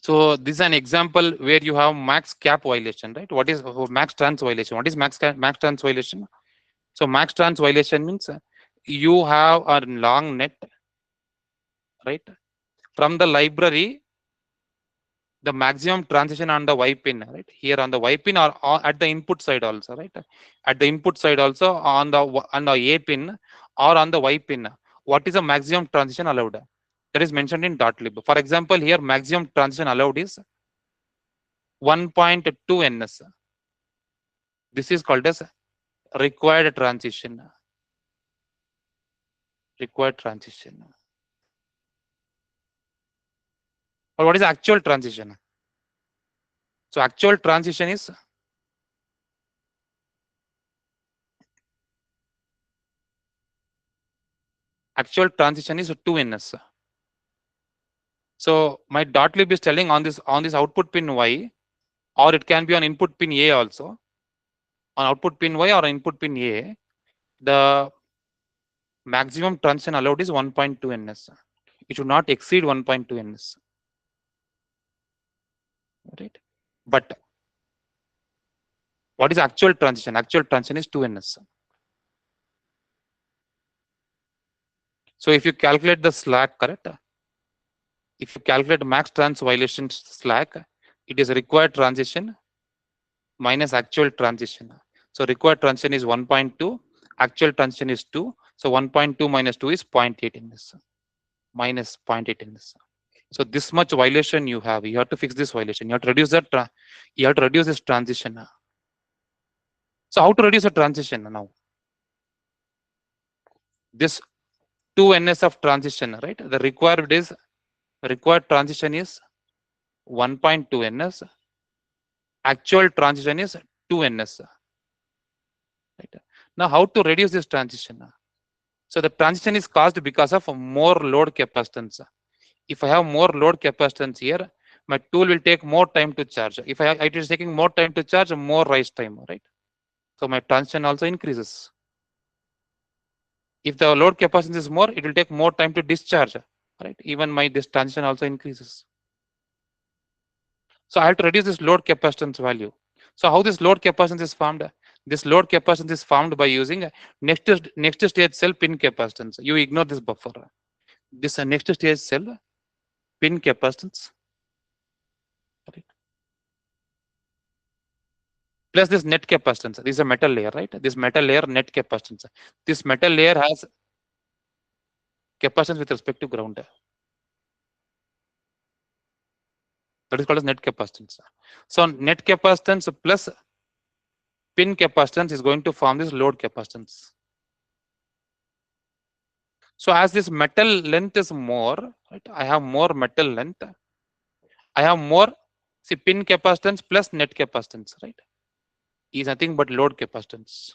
So this is an example where you have max cap violation, right? What is max trans violation? What is max trans violation? So max trans violation means you have a long net, right? From the library, the maximum transition on the Y pin, right? Here on the Y pin or at the input side also, right? At the input side also on the A pin or on the Y pin. What is the maximum transition allowed? That is mentioned in .lib. For example, here maximum transition allowed is 1.2 ns. This is called as required transition. Required transition. Or what is actual transition? So actual transition is actual transition is 2 ns. So my .lib is telling on this output pin Y, or it can be on input pin A also. On output pin Y or input pin A, the maximum transition allowed is 1.2 ns. It should not exceed 1.2 ns. Right? But what is actual transition? Actual transition is 2 ns. So if you calculate the slack, correct? If you calculate max trans violation slack, it is required transition minus actual transition. So required transition is 1.2, actual transition is 2. So 1.2 minus 2 is 0.8 in this, minus 0.8 in this. So this much violation you have. You have to fix this violation. You have to reduce that. You have to reduce this transition. So how to reduce a transition now? This 2 ns of transition, right? The required transition is 1.2 ns. Actual transition is 2 ns. Right? Now how to reduce this transition? So the transition is caused because of more load capacitance. If I have more load capacitance here, my tool will take more time to charge. If it is taking more time to charge, more rise time, right? So my transition also increases. If the load capacitance is more, it will take more time to discharge, right? Even this transition also increases. So I have to reduce this load capacitance value. So how this load capacitance is formed? This load capacitance is formed by using next stage cell pin capacitance. You ignore this buffer. This next stage cell pin capacitance, right? Plus this net capacitance. This is a metal layer, right? This metal layer net capacitance. This metal layer has capacitance with respect to ground. That is called as net capacitance. So net capacitance plus pin capacitance is going to form this load capacitance. So as this metal length is more, right, I have more metal length. I have more, see, pin capacitance plus net capacitance, right, is nothing but load capacitance.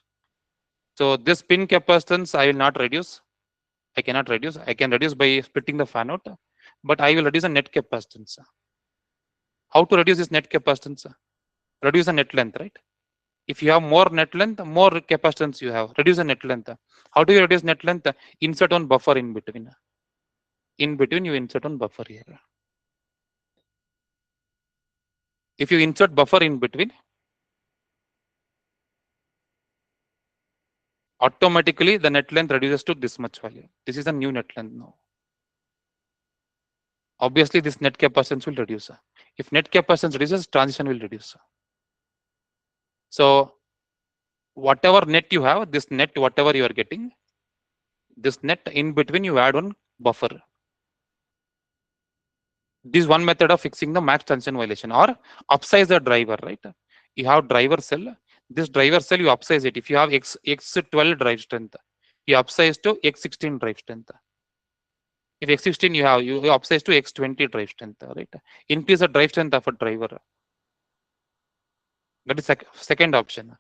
So this pin capacitance I will not reduce. I cannot reduce. I can reduce by splitting the fan out, but I will reduce the net capacitance. How to reduce this net capacitance? Reduce the net length, right? If you have more net length, more capacitance you have. Reduce the net length. How do you reduce net length? Insert one buffer in between. In between, you insert one buffer here. If you insert buffer in between, automatically the net length reduces to this much value. This is the new net length now. Obviously, this net capacitance will reduce. If net capacitance reduces, transition will reduce. So whatever net you have, this net, whatever you are getting, this net in between, you add one buffer. This is one method of fixing the max transition violation, or upsize the driver, right? You have driver cell. This driver cell, you upsize it. If you have X12 drive strength, you upsize to X16 drive strength. If X16 you upsize to X20 drive strength, right? Increase the drive strength of a driver. That is second option.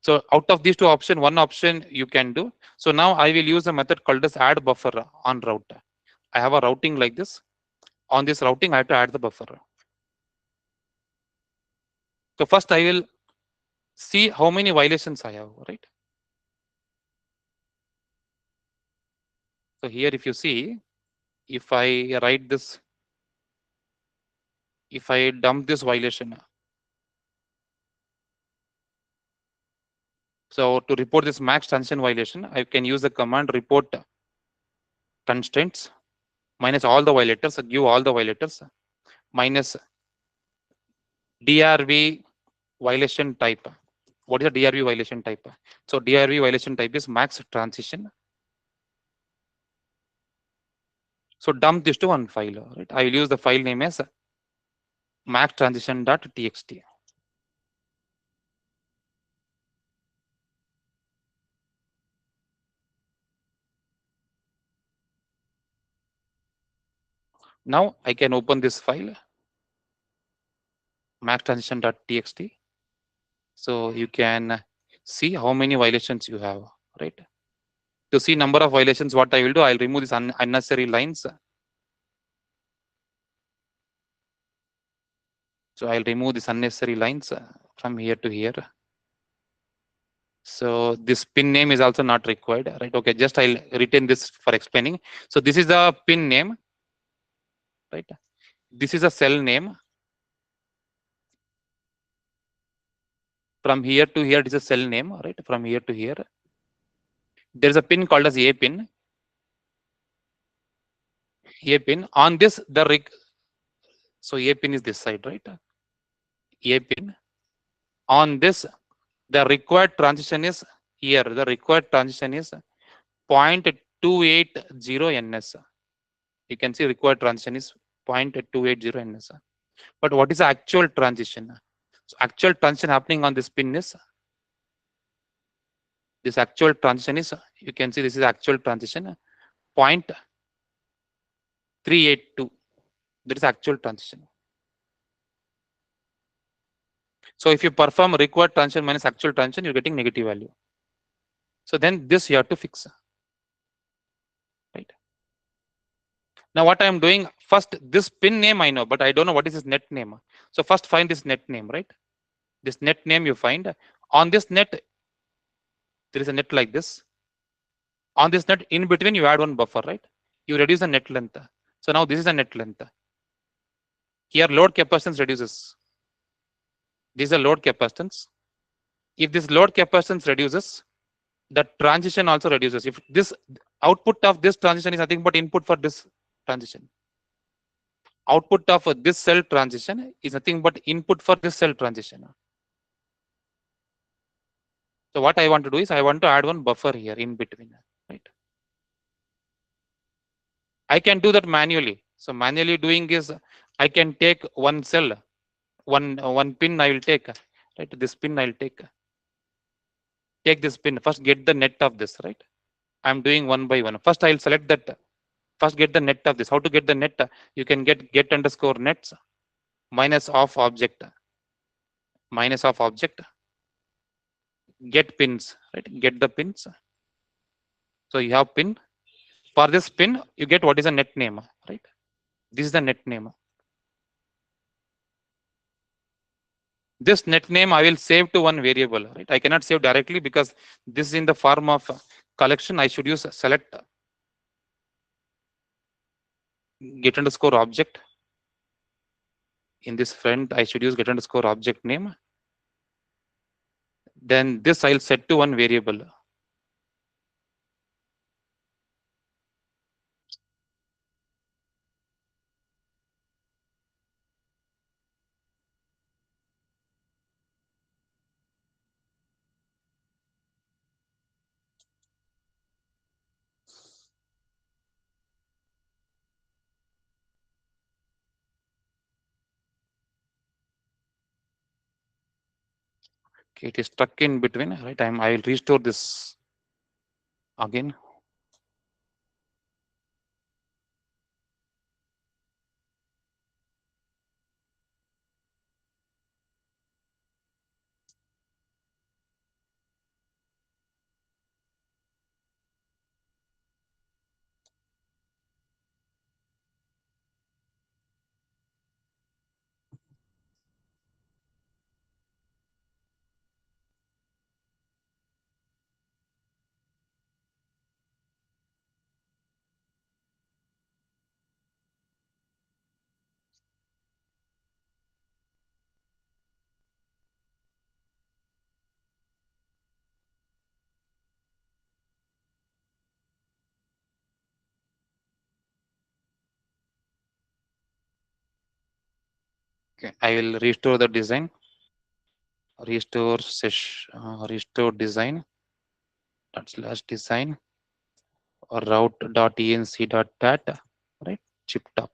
So out of these two options, one option you can do. So now I will use a method called as add buffer on route. I have a routing like this. On this routing, I have to add the buffer. So first I will see how many violations I have, right? So here, if you see, if I write this, if I dump this violation, so to report this max transition violation, I can use the command report constraints minus all the violators, give all the violators, minus DRV violation type. What is the DRV violation type? So DRV violation type is max transition. So dump this to one file, right? I will use the file name as max transition.txt. Now I can open this file, max transition.txt. So you can see how many violations you have, right? To see number of violations, what I will do, I'll remove these unnecessary lines. So I'll remove these unnecessary lines from here to here. So this pin name is also not required, right? Okay, just I'll retain this for explaining. So this is the pin name, right? This is a cell name. From here to here, it is a cell name, right? From here to here. There's a pin called as A pin. A pin. On this, so A pin is this side, right? A pin. On this, the required transition is here. The required transition is 0.280 ns. You can see required transition is 0.280 ns. But what is the actual transition? So actual transition happening on this pin is this actual transition is, you can see this is actual transition 0.382. That is actual transition. So if you perform required transition minus actual transition, you're getting negative value. So then this you have to fix, right? Now what I am doing, first this pin name I know, but I don't know what is this net name. So first find this net name, right? This net name you find. On this net, there is a net like this. On this net, in between you add one buffer, right? You reduce the net length. So now this is the net length. Here load capacitance reduces. This is the load capacitance. If this load capacitance reduces, the transition also reduces. If this output of this transition is nothing but input for this transition. Output of this cell transition is nothing but input for this cell transition. So what I want to do is I want to add one buffer here in between, right? I can do that manually. So manually doing is I can take one cell, one pin I will take, right? This pin I'll take this pin first, get the net of this, right? I'm doing one by one. First, I'll select that. First, get the net of this. How to get the net? You can get underscore nets minus of object, minus of object, get pins, right? Get the pins. So you have pin. For this pin, you get what is the net name, right? This is the net name. This net name I will save to one variable, right? I cannot save directly because this is in the form of collection. I should use select get underscore object. In this front, I should use get underscore object name. Then this I'll set to one variable. Okay, it is stuck in between, right? I will restore this again. Okay, I will restore the design. Restore restore design dot slash design or route.enc.dat, right? Chip top.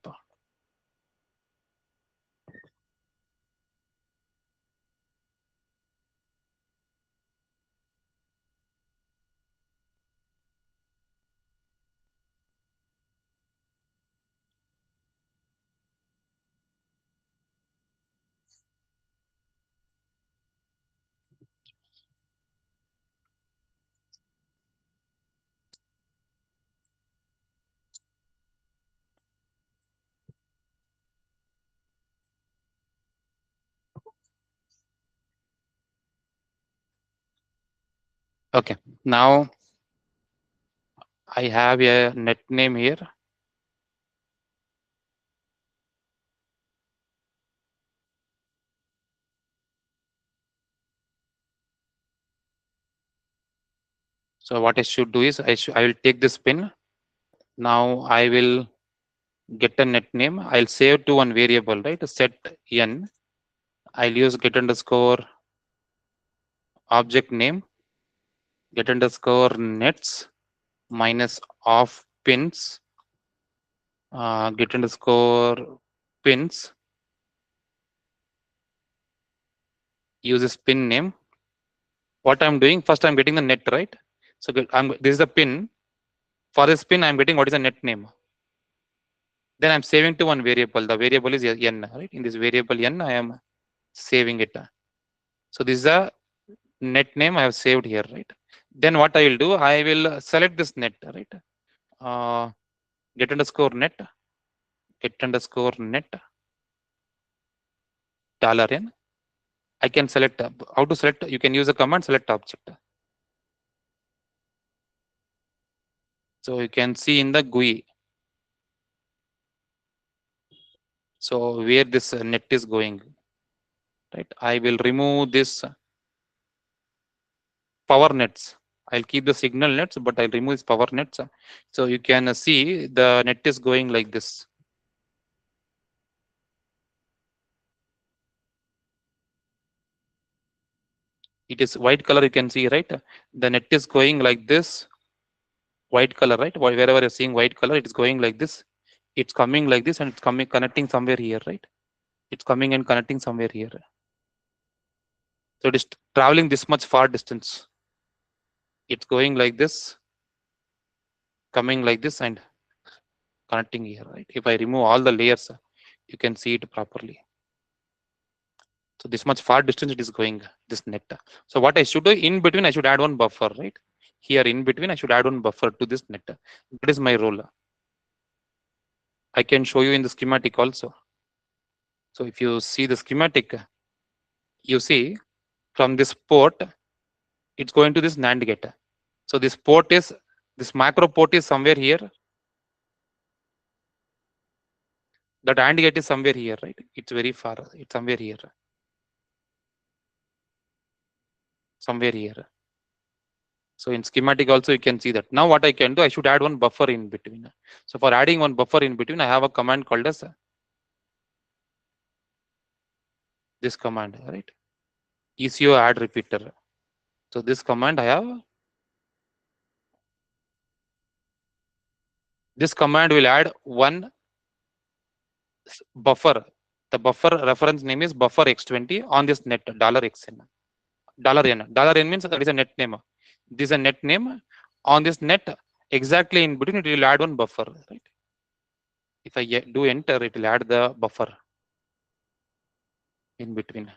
Okay, now I have a net name here. So what I should do is I will take this pin. Now I will get a net name. I'll save to one variable, right? Set n. I'll use get underscore object name, get underscore nets minus of pins, get underscore pins, use this pin name. What I'm doing, first I'm getting the net, right? So this is the pin. For this pin, I'm getting what is the net name. Then I'm saving to one variable. The variable is n, right? In this variable n, I am saving it. So this is the net name I have saved here, right? Then what I will do, I will select this net, right? Get underscore net, get underscore net, $n. I can select how to select. You can use a command select object. So you can see in the GUI. So where this net is going, right? I will remove this power nets. I'll keep the signal nets, but I'll remove this power nets. So you can see the net is going like this. It is white color. You can see, right? The net is going like this. White color, right? Wherever you're seeing white color, it is going like this. It's coming like this, and it's coming connecting somewhere here, right? It's coming and connecting somewhere here. So it is traveling this much far distance. It's going like this. coming like this and connecting here, right? If I remove all the layers, you can see it properly. So this much far distance it is going, this net. So what I should do in between, I should add one buffer, right? Here in between, I should add one buffer to this net. That is my role. I can show you in the schematic also. So if you see the schematic, you see from this port, it's going to this NAND gate. So this macro port is somewhere here. That AND gate is somewhere here, right? It's very far. It's somewhere here. Somewhere here. So in schematic also you can see that. Now what I can do, I should add one buffer in between. So for adding one buffer in between, I have a command called as this command, right? ECO add repeater. So this command I have. This command will add one buffer. The buffer reference name is buffer x20 on this net $xn. $n means that is a net name. This is a net name. On this net, exactly in between, it will add one buffer, right? If I do enter, it will add the buffer in between.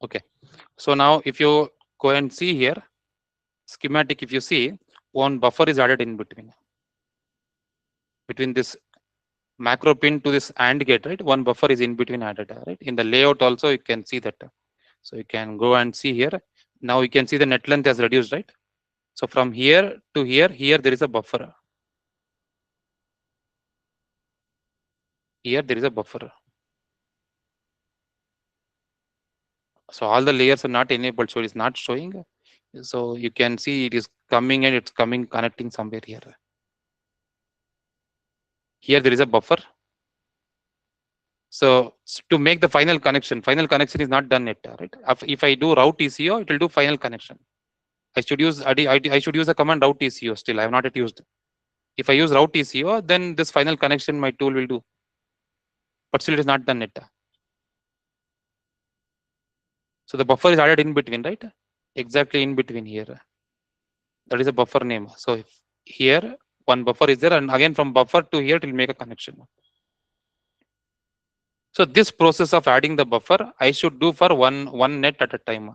Okay. So now if you go and see here, schematic, if you see, one buffer is added in between this macro pin to this AND gate, right? One buffer is in between added, right? In the layout also, you can see that. So you can go and see here. Now you can see the net length has reduced, right? So from here to here there is a buffer. Here there is a buffer. So all the layers are not enabled, so it is not showing. So you can see it is coming and it's coming connecting somewhere here. Here there is a buffer. So to make the final connection is not done yet, right? If I do route ECO, it will do final connection. I should use I should use a command route ECO. Still, I have not yet used. If I use route ECO, then this final connection my tool will do. But still, it is not done yet. So the buffer is added in between, right? Exactly in between here. That is a buffer name. So if here one buffer is there, and again from buffer to here it will make a connection. So this process of adding the buffer, I should do for one net at a time.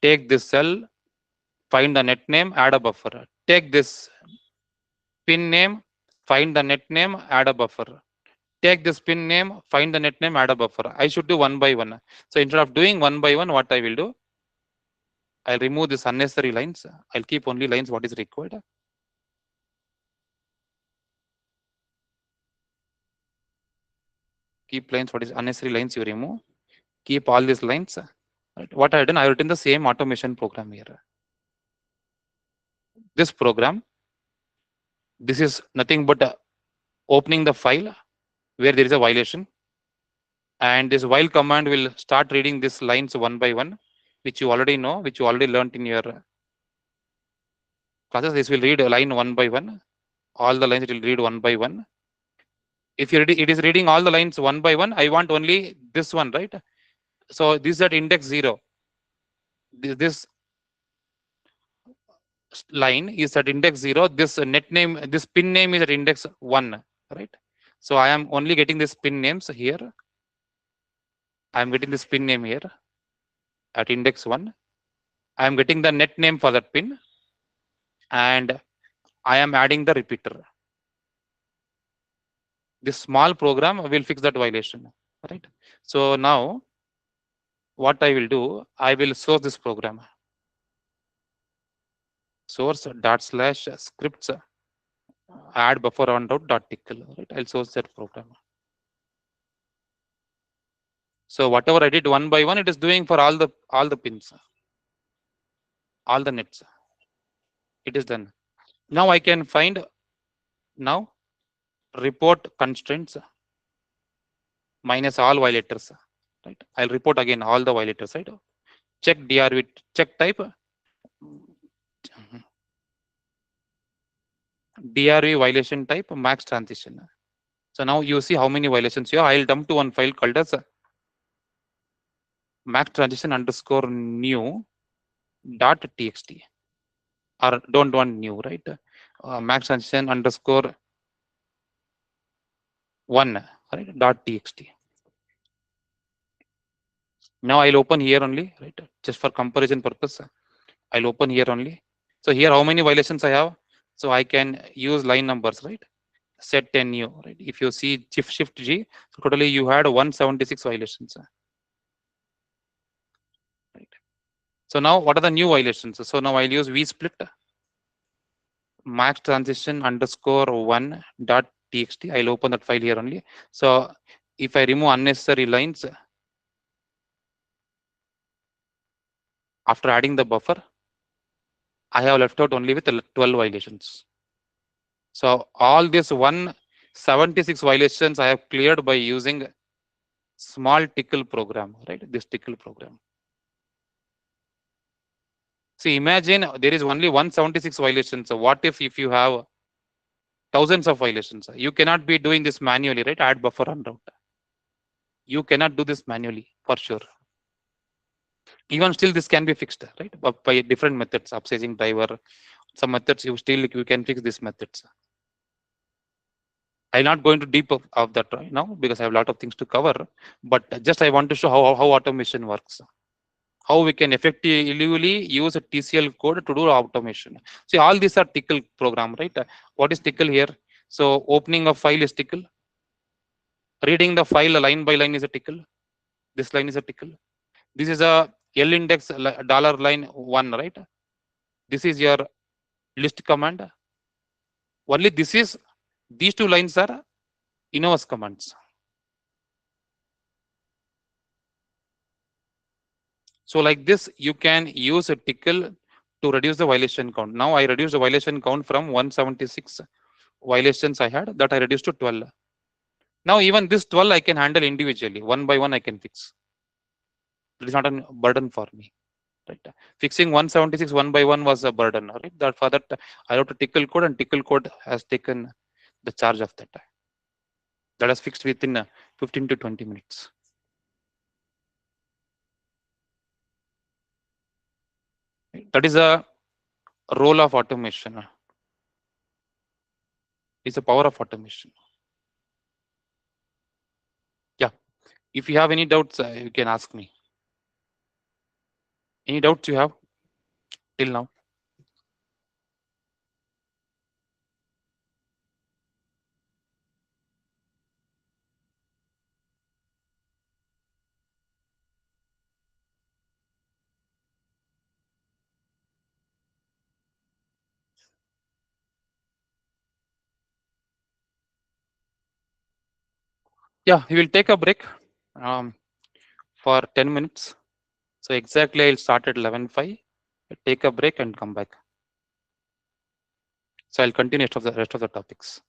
Take this cell, find the net name, add a buffer. Take this pin name, find the net name, add a buffer. Take this pin name, find the net name, add a buffer. I should do one by one. So instead of doing one by one, what I will do, I'll remove this unnecessary lines. I'll keep only lines what is required. Keep lines what is unnecessary lines you remove. Keep all these lines. Right. What I have done, I have written the same automation program here. This program, this is nothing but opening the file where there is a violation. And this while command will start reading these lines one by one, which you already know, which you already learned in your classes. This will read a line one by one. All the lines it will read one by one. If it is reading all the lines one by one, I want only this one, right? So this is at index 0. This line is at index 0. This net name, this pin name is at index 1, right? So I am only getting this pin names here. I am getting this pin name here at index 1. I am getting the net name for that pin, and I am adding the repeater. This small program will fix that violation, right? So now what I will do, I will source this program. Source / scripts add buffer on .tickle, right? I'll source that program. So whatever I did one by one, it is doing for all the pins, all the nets. It is done. Now I can find now report constraints minus all violators. Right. I'll report again all the violators. Right. Check DR with check type. DRV violation type max transition. So now you see how many violations you have. I'll dump to one file called as max transition underscore new dot txt, or don't want new, right? Max transition underscore one, right? Dot txt. Now I'll open here only, right? Just for comparison purpose, I'll open here only. So here, how many violations I have? So I can use line numbers, right? Set 10 new, right? If you see shift G, so totally you had 176 violations, right? So now what are the new violations? So now I'll use V split max transition underscore one dot txt. I'll open that file here only. So if I remove unnecessary lines after adding the buffer, I have left out only with 12 violations. So all this 176 violations I have cleared by using small tickle program, right? This tickle program. See, imagine there is only 176 violations. So what if you have thousands of violations? You cannot be doing this manually, right? Add buffer unroute. You cannot do this manually for sure. Even still, this can be fixed, right? But by different methods, upsizing driver, some methods you can fix these methods. I'm not going to deep of that right now because I have a lot of things to cover. But just I want to show how automation works. How we can effectively use a TCL code to do automation. See, all these are tickle program, right? What is tickle here? So opening a file is tickle. Reading the file line by line is a tickle. This line is a tickle. This is a L index dollar line one, right? This is your list command. Only these two lines are inverse commands. So like this, you can use a tickle to reduce the violation count. Now I reduced the violation count from 176 violations I had, that I reduced to 12. Now even this 12 I can handle individually. One by one I can fix. It is not a burden for me. Right. Fixing 176 one by one was a burden. Right. That for that I have to tickle code, and tickle code has taken the charge of that. That is fixed within 15 to 20 minutes. That is a role of automation. It's a power of automation. Yeah. If you have any doubts, you can ask me. Any doubts you have till now? Yeah, we will take a break um, for 10 minutes. So exactly I'll start at 11:05. Take a break and come back. So I'll continue rest of the topics.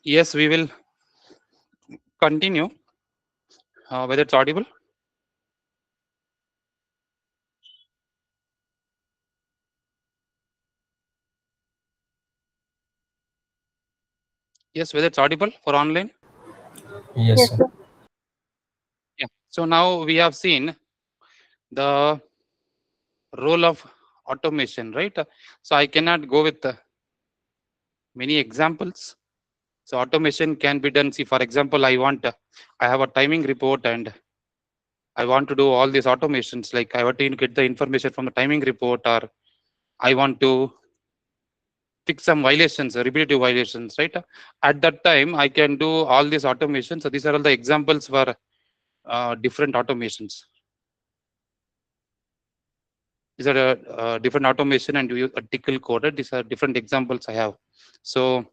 Yes, we will continue. Whether it's audible? Yes, whether it's audible for online. Yes, Yes, sir. sir. Yeah. So now we have seen the role of automation, right? So I cannot go with many examples. So automation can be done. See, for example, I have a timing report and I want to do all these automations. Like I want to get the information from the timing report, or I want to fix some violations, repetitive violations, right? At that time, I can do all these automations. So these are all the examples for different automations. These are different automation and use a tickle code. These are different examples I have. So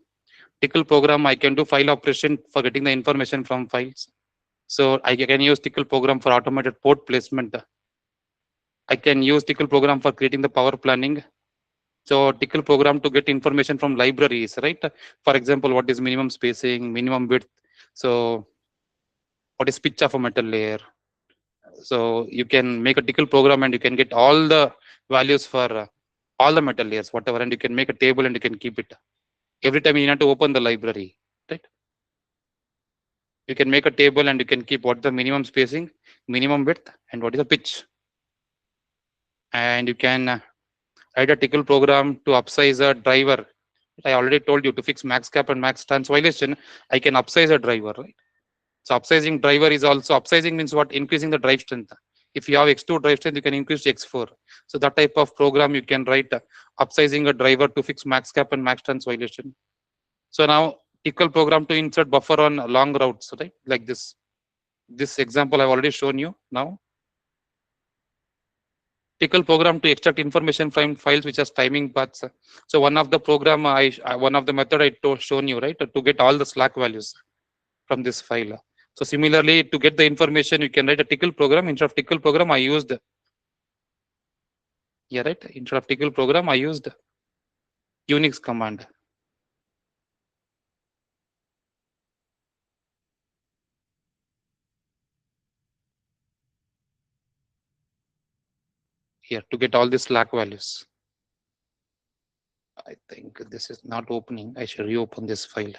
tickle program, I can do file operation for getting the information from files. So I can use tickle program for automated port placement. I can use tickle program for creating the power planning. So tickle program to get information from libraries, right? For example, what is minimum spacing, minimum width. So what is pitch of a metal layer. So you can make a tickle program and you can get all the values for all the metal layers, whatever, and you can make a table and you can keep it. Every time you need to open the library, right? You can make a table and you can keep what the minimum spacing, minimum width, and what is the pitch. And you can write a tickle program to upsize a driver. I already told you to fix max cap and max trans violation. I can upsize a driver, right? So upsizing driver is also upsizing means what? Increasing the drive strength. If you have X2 drive strength, you can increase to X4. So that type of program you can write upsizing a driver to fix max cap and max trans violation. So now tickle program to insert buffer on long routes, right? Like this. This example I've already shown you now. Tickle program to extract information from files which has timing paths. So one of the program one of the method shown you, right, to get all the slack values from this file. So similarly, to get the information, you can write a tickle program. Instead of tickle program, I used right. Instead of tickle program, I used Unix command here to get all the slack values. I think this is not opening. I should reopen this file.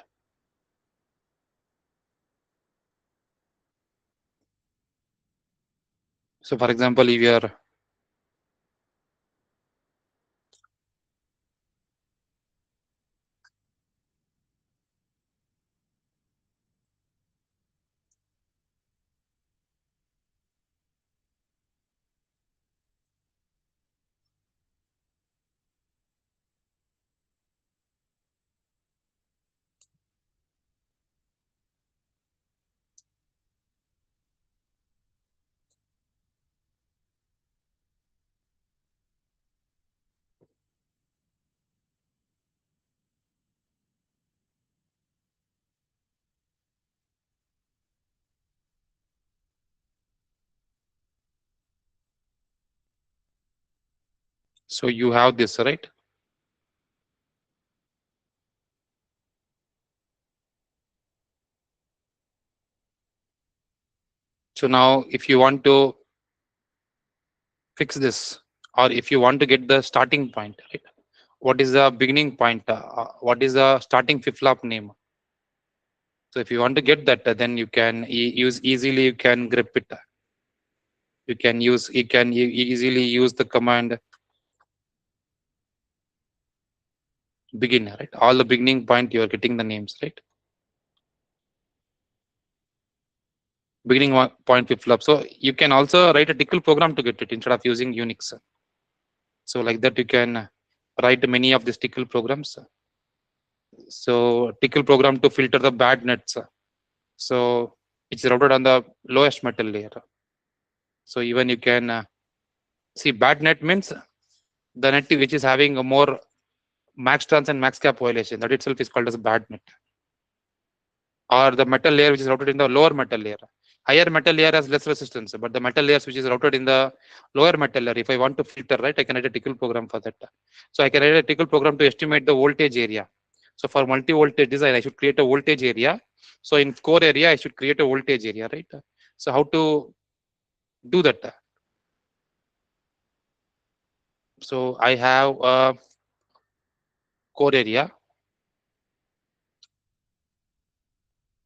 So for example, if you are so you have this, right? So now if you want to fix this, or if you want to get the starting point, right? What is the beginning point? What is the starting flip-flop name? So if you want to get that, then you can use easily. You can grip it. You can use. You can easily use the command begin. Right. All the beginning point you are getting the names, right. Beginning point flip-flop. So you can also write a tickle program to get it instead of using Unix. So like that you can write many of these tickle programs. So tickle program to filter the bad nets. So it's routed on the lowest metal layer. So even you can see bad net means the net which is having a more max trans and max cap violation. That itself is called as a bad net. Or the metal layer which is routed in the lower metal layer. Higher metal layer has less resistance, but the metal layers which is routed in the lower metal layer, if I want to filter, right, I can write a tickle program for that. So I can write a tickle program to estimate the voltage area. So for multi-voltage design, I should create a voltage area. So in core area, I should create a voltage area, right? So how to do that? So I have a core area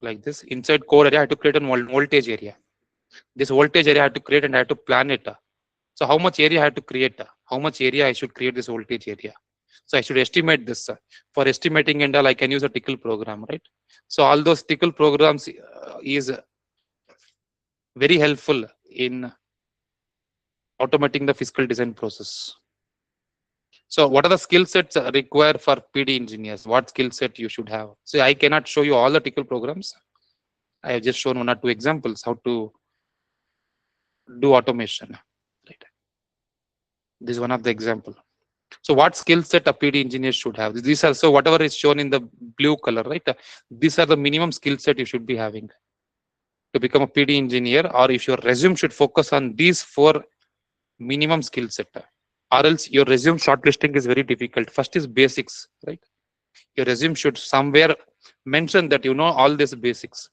like this. Inside core area, I have to create a voltage area. This voltage area I have to create and I have to plan it. So how much area I have to create? How much area I should create this voltage area? So I should estimate this. For estimating and all, I can use a tickle program, right? So all those tickle programs is very helpful in automating the physical design process. So what are the skill sets required for PD engineers? What skill set you should have? So I cannot show you all the tickle programs. I have just shown one or two examples how to do automation. Right. This is one of the example. So what skill set a PD engineer should have? These are, so whatever is shown in the blue color, right? These are the minimum skill set you should be having to become a PD engineer, or if your resume should focus on these four minimum skill set, or else your resume shortlisting is very difficult. First is basics, right? Your resume should somewhere mention that you know all these basics.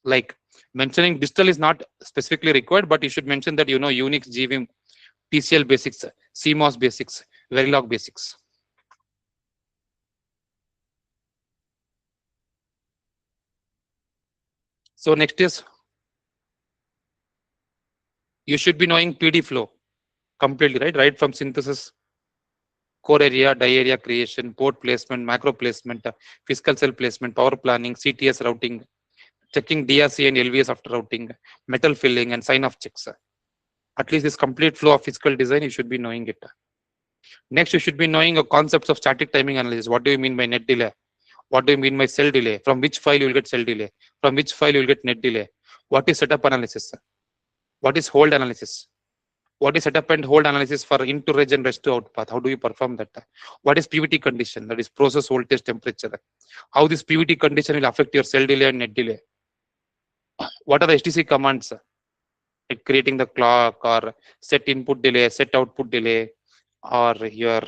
Like mentioning digital is not specifically required, but you should mention that you know Unix, GVim, TCL basics, CMOS basics, Verilog basics. So next is you should be knowing PD flow completely, right? Right from synthesis, core area, die area creation, port placement, macro placement, physical cell placement, power planning, CTS routing, checking DRC and LVS after routing, metal filling, and sign off checks. At least this complete flow of physical design, you should be knowing it. Next, you should be knowing a concepts of static timing analysis. What do you mean by net delay? What do you mean by cell delay? From which file you will get cell delay? From which file you will get net delay? What is setup analysis? What is hold analysis? What is setup and hold analysis for in to reg and rest to out path? How do you perform that? What is PVT condition? That is process voltage temperature. How this PVT condition will affect your cell delay and net delay? What are the HTC commands? Like creating the clock or set input delay, set output delay, or your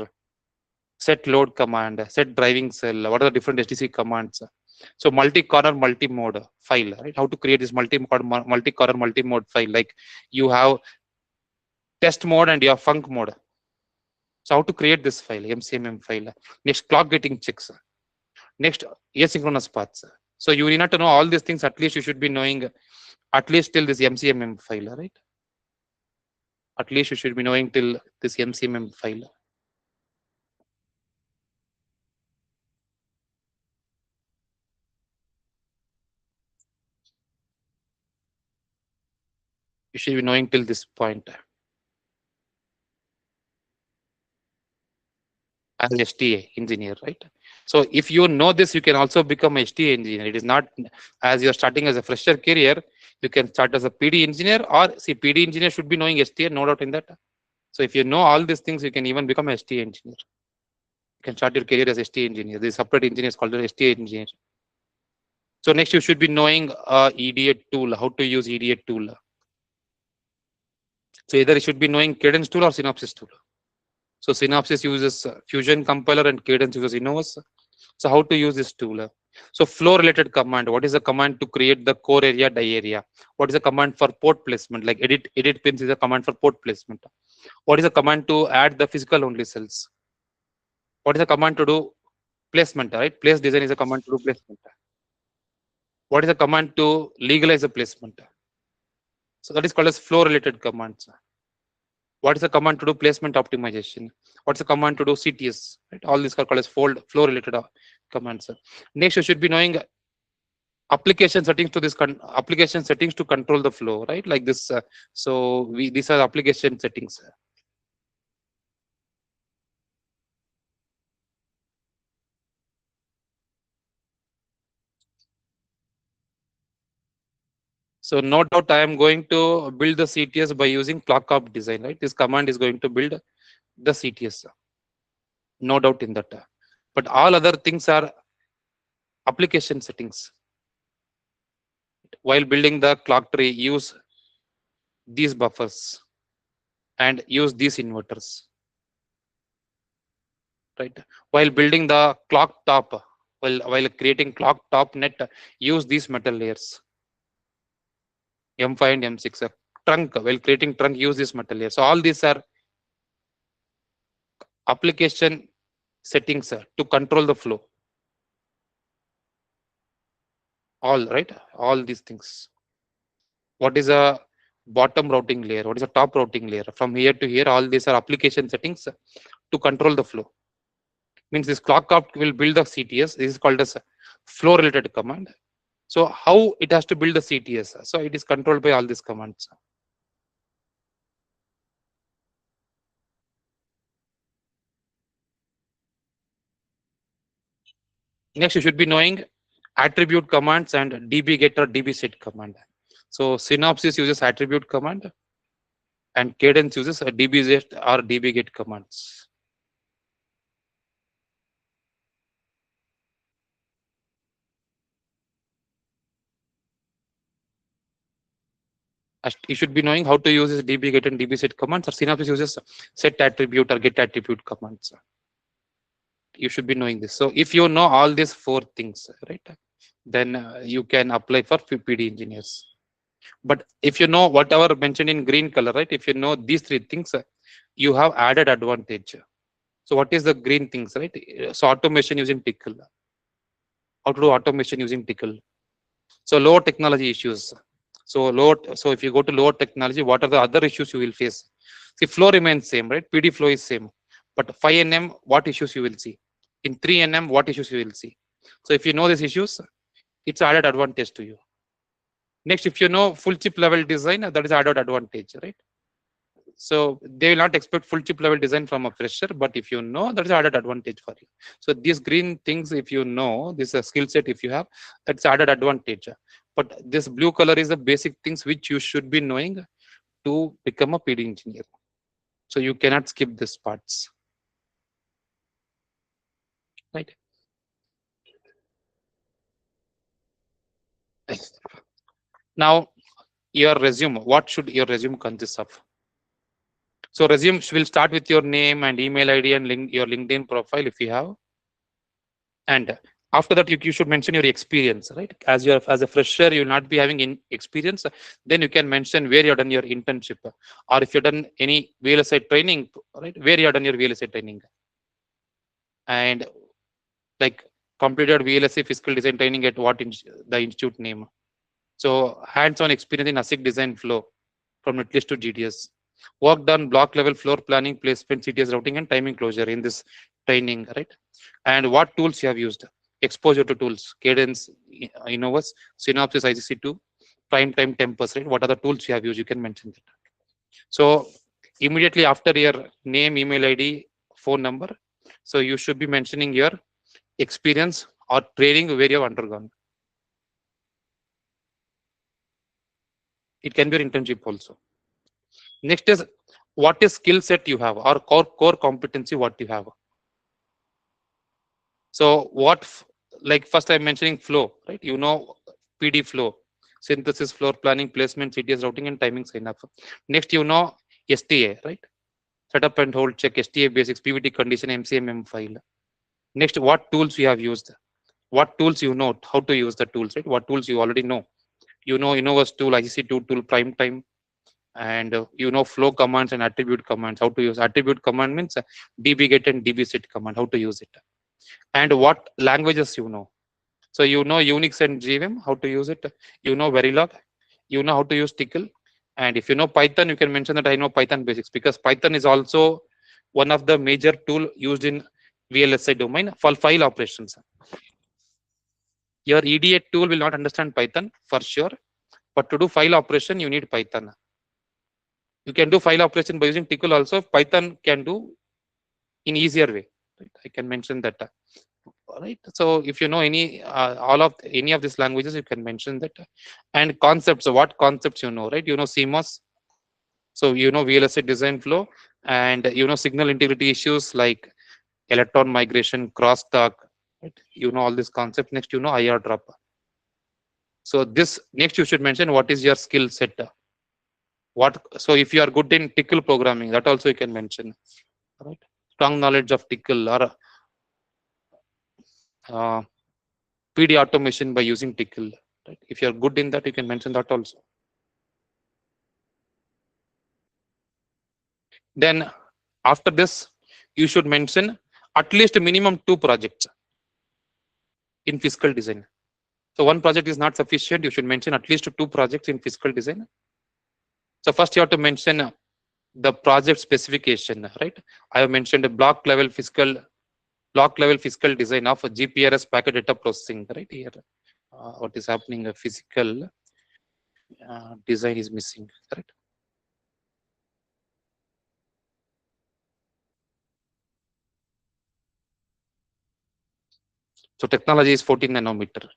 set load command, set driving cell. What are the different HTC commands? So multi-corner, multi-mode file, right? How to create this multi-corner, multi-mode file? Like you have test mode and you have func mode. So how to create this file, MCMM file. Next, clock getting checks. Next, asynchronous paths. So you need not to know all these things. At least you should be knowing at least till this MCMM file, right? At least you should be knowing till this MCMM file. You should be knowing till this point as STA engineer, right? So if you know this, you can also become STA engineer. It is not as you're starting as a fresher career, you can start as a PD engineer, or see PD engineer should be knowing STA, no doubt in that. So if you know all these things, you can even become a STA engineer. You can start your career as STA engineer. This separate engineer is called an STA engineer. So next you should be knowing EDA tool, how to use EDA tool. So either you should be knowing Cadence tool or Synopsys tool. So Synopsys uses Fusion compiler and Cadence uses Innovus. So how to use this tool? So flow related command. What is the command to create the core area, die area? What is the command for port placement? Like edit pins is a command for port placement. What is the command to add the physical only cells? What is the command to do placement? Right? Place design is a command to do placement. What is the command to legalize the placement? So that is called as flow related commands. What is the command to do placement optimization? What's the command to do CTS? Right? All these are called as flow related commands. Next, you should be knowing application settings to this application settings to control the flow, right? Like this. So these are application settings. So no doubt I am going to build the CTS by using clock op design, right? This command is going to build the CTS. No doubt in that. But all other things are application settings. While building the clock tree, use these buffers and use these inverters, right? While building the clock top, while creating clock top net, use these metal layers M5 and M6. Trunk, while creating trunk, use this metal layer. So all these are application settings to control the flow. All right, all these things. What is a bottom routing layer? What is a top routing layer? From here to here, all these are application settings to control the flow. Means this clock up will build the CTS. This is called as flow related command. So how it has to build the CTS? So it is controlled by all these commands. Next, you should be knowing attribute commands and dbget or dbset command. So Synopsys uses attribute command and Cadence uses a dbset or dbget commands. You should be knowing how to use this dbget and dbset commands, or Synopsys uses set attribute or get attribute commands. You should be knowing this. So if you know all these four things, right, then you can apply for PD engineers. But if you know whatever mentioned in green color, right, if you know these three things, you have added advantage. So what is the green things, right? So automation using Tickle. How to do automation using Tickle? So lower technology issues. So if you go to lower technology, what are the other issues you will face? See, flow remains same, right? PD flow is same. But 5nm, what issues you will see? In 3nm, what issues you will see? So if you know these issues, it's added advantage to you. Next, if you know full chip level design, that is added advantage, right? So they will not expect full chip level design from a fresher, but if you know, that is added advantage for you. So these green things, if you know, this is a skill set if you have, that's added advantage. But this blue color is the basic things which you should be knowing to become a PD engineer. So you cannot skip these parts, right? Now your resume, what should your resume consist of? So resume will start with your name and email ID and your LinkedIn profile if you have. And after that, you should mention your experience, right? As a fresher, you will not be having experience. Then you can mention where you've done your internship, or if you've done any VLSI training, right? Where you have done your VLSI training, and like completed VLSI physical design training at what the institute name. So hands-on experience in ASIC design flow from netlist to GDS. Work done block level floor planning, placement, CTS routing, and timing closure in this training, right? And what tools you have used? Exposure to tools, Cadence, Innovus, Synopsys IGC2, prime time tempers, right? What are the tools you have used? You can mention that. So immediately after your name, email ID, phone number, so you should be mentioning your experience or training where you have undergone. It can be your internship also. Next is what is skill set you have or core competency what you have. So like first I'm mentioning flow, right? You know PD flow, synthesis, floor planning, placement, CTS routing, and timing sign up. Next you know STA, right? Setup and hold check, STA basics, PVT condition, MCMM file. Next, what tools you have used? What tools you know, how to use the tools, right? What tools you already know. You know Innovus tool, IGC2 tool, prime time, and you know flow commands and attribute commands, how to use. Attribute command means dbget and dbset command, how to use it. And what languages you know. So you know Unix and GVM, how to use it. You know Verilog, you know how to use Tickle. And if you know Python, you can mention that I know Python basics, because Python is also one of the major tool used in VLSI domain for file operations. Your EDA tool will not understand Python for sure, but to do file operation, you need Python. You can do file operation by using Tickle also. Python can do in easier way. Right? I can mention that. Right. So if you know any of these languages, you can mention that. And concepts. So what concepts you know, right? You know CMOS. So you know VLSI design flow, and you know signal integrity issues like electron migration, crosstalk. Right? You know all these concepts. Next, you know IR drop. So this next you should mention what is your skill set. What so if you are good in Tickle programming, that also you can mention. Right? Strong knowledge of Tickle or PD automation by using Tickle. Right? If you're good in that, you can mention that also. Then after this, you should mention at least minimum 2 projects in physical design. So one project is not sufficient. You should mention at least 2 projects in physical design. So first you have to mention the project specification, right? I have mentioned a block level physical design of a GPRS packet data processing, right here. What is happening? A physical design is missing, correct? So technology is 14 nanometer.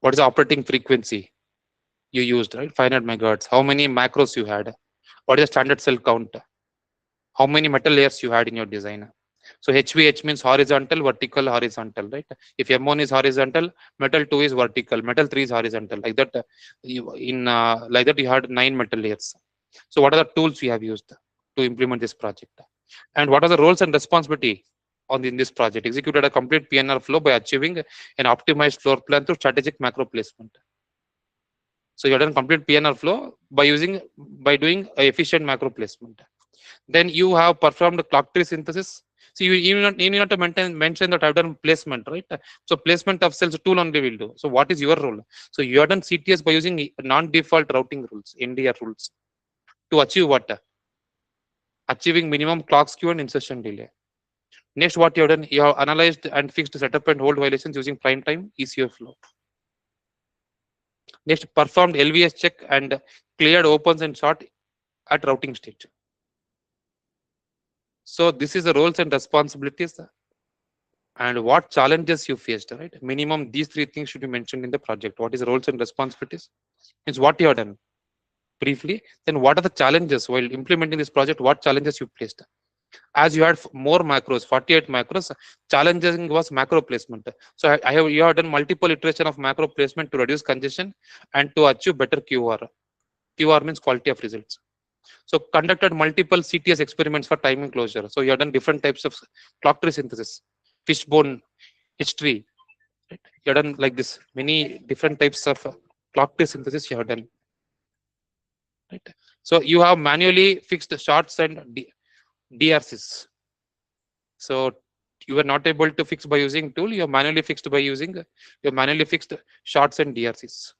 What is the operating frequency you used, right? 500 megahertz. How many macros you had? What is the standard cell count? How many metal layers you had in your design? So HVH means horizontal, vertical, horizontal, right? If M1 is horizontal, metal 2 is vertical, metal 3 is horizontal. Like that, like that you had 9 metal layers. So what are the tools you have used to implement this project? And what are the roles and responsibility in this project? Executed a complete PNR flow by achieving an optimized floor plan through strategic macro placement. So you have done complete PNR flow by doing a efficient macro placement. Then you have performed clock tree synthesis. So you need not to mention that I've done placement, right? So placement of cells tool only will do. So what is your role? So you have done CTS by using non-default routing rules, NDR rules, to achieve what? Achieving minimum clock skew and insertion delay. Next, what you have done, you have analyzed and fixed setup and hold violations using prime time ECF flow. Next, performed LVS check and cleared opens and short at routing stage. So this is the roles and responsibilities and what challenges you faced, right? Minimum these 3 things should be mentioned in the project. What is the roles and responsibilities? It's what you have done briefly. Then what are the challenges while implementing this project? What challenges you placed? As you had more macros, 48 macros, challenging was macro placement. So you have done multiple iteration of macro placement to reduce congestion and to achieve better QR. QR means quality of results. So conducted multiple CTS experiments for timing closure. So you have done different types of clock tree synthesis, fishbone history. Right? You have done like this many different types of clock tree synthesis you have done. Right? So you have manually fixed shorts and DRCs. So you were not able to fix by using tool. You manually fixed by using you manually fixed shorts and DRCs.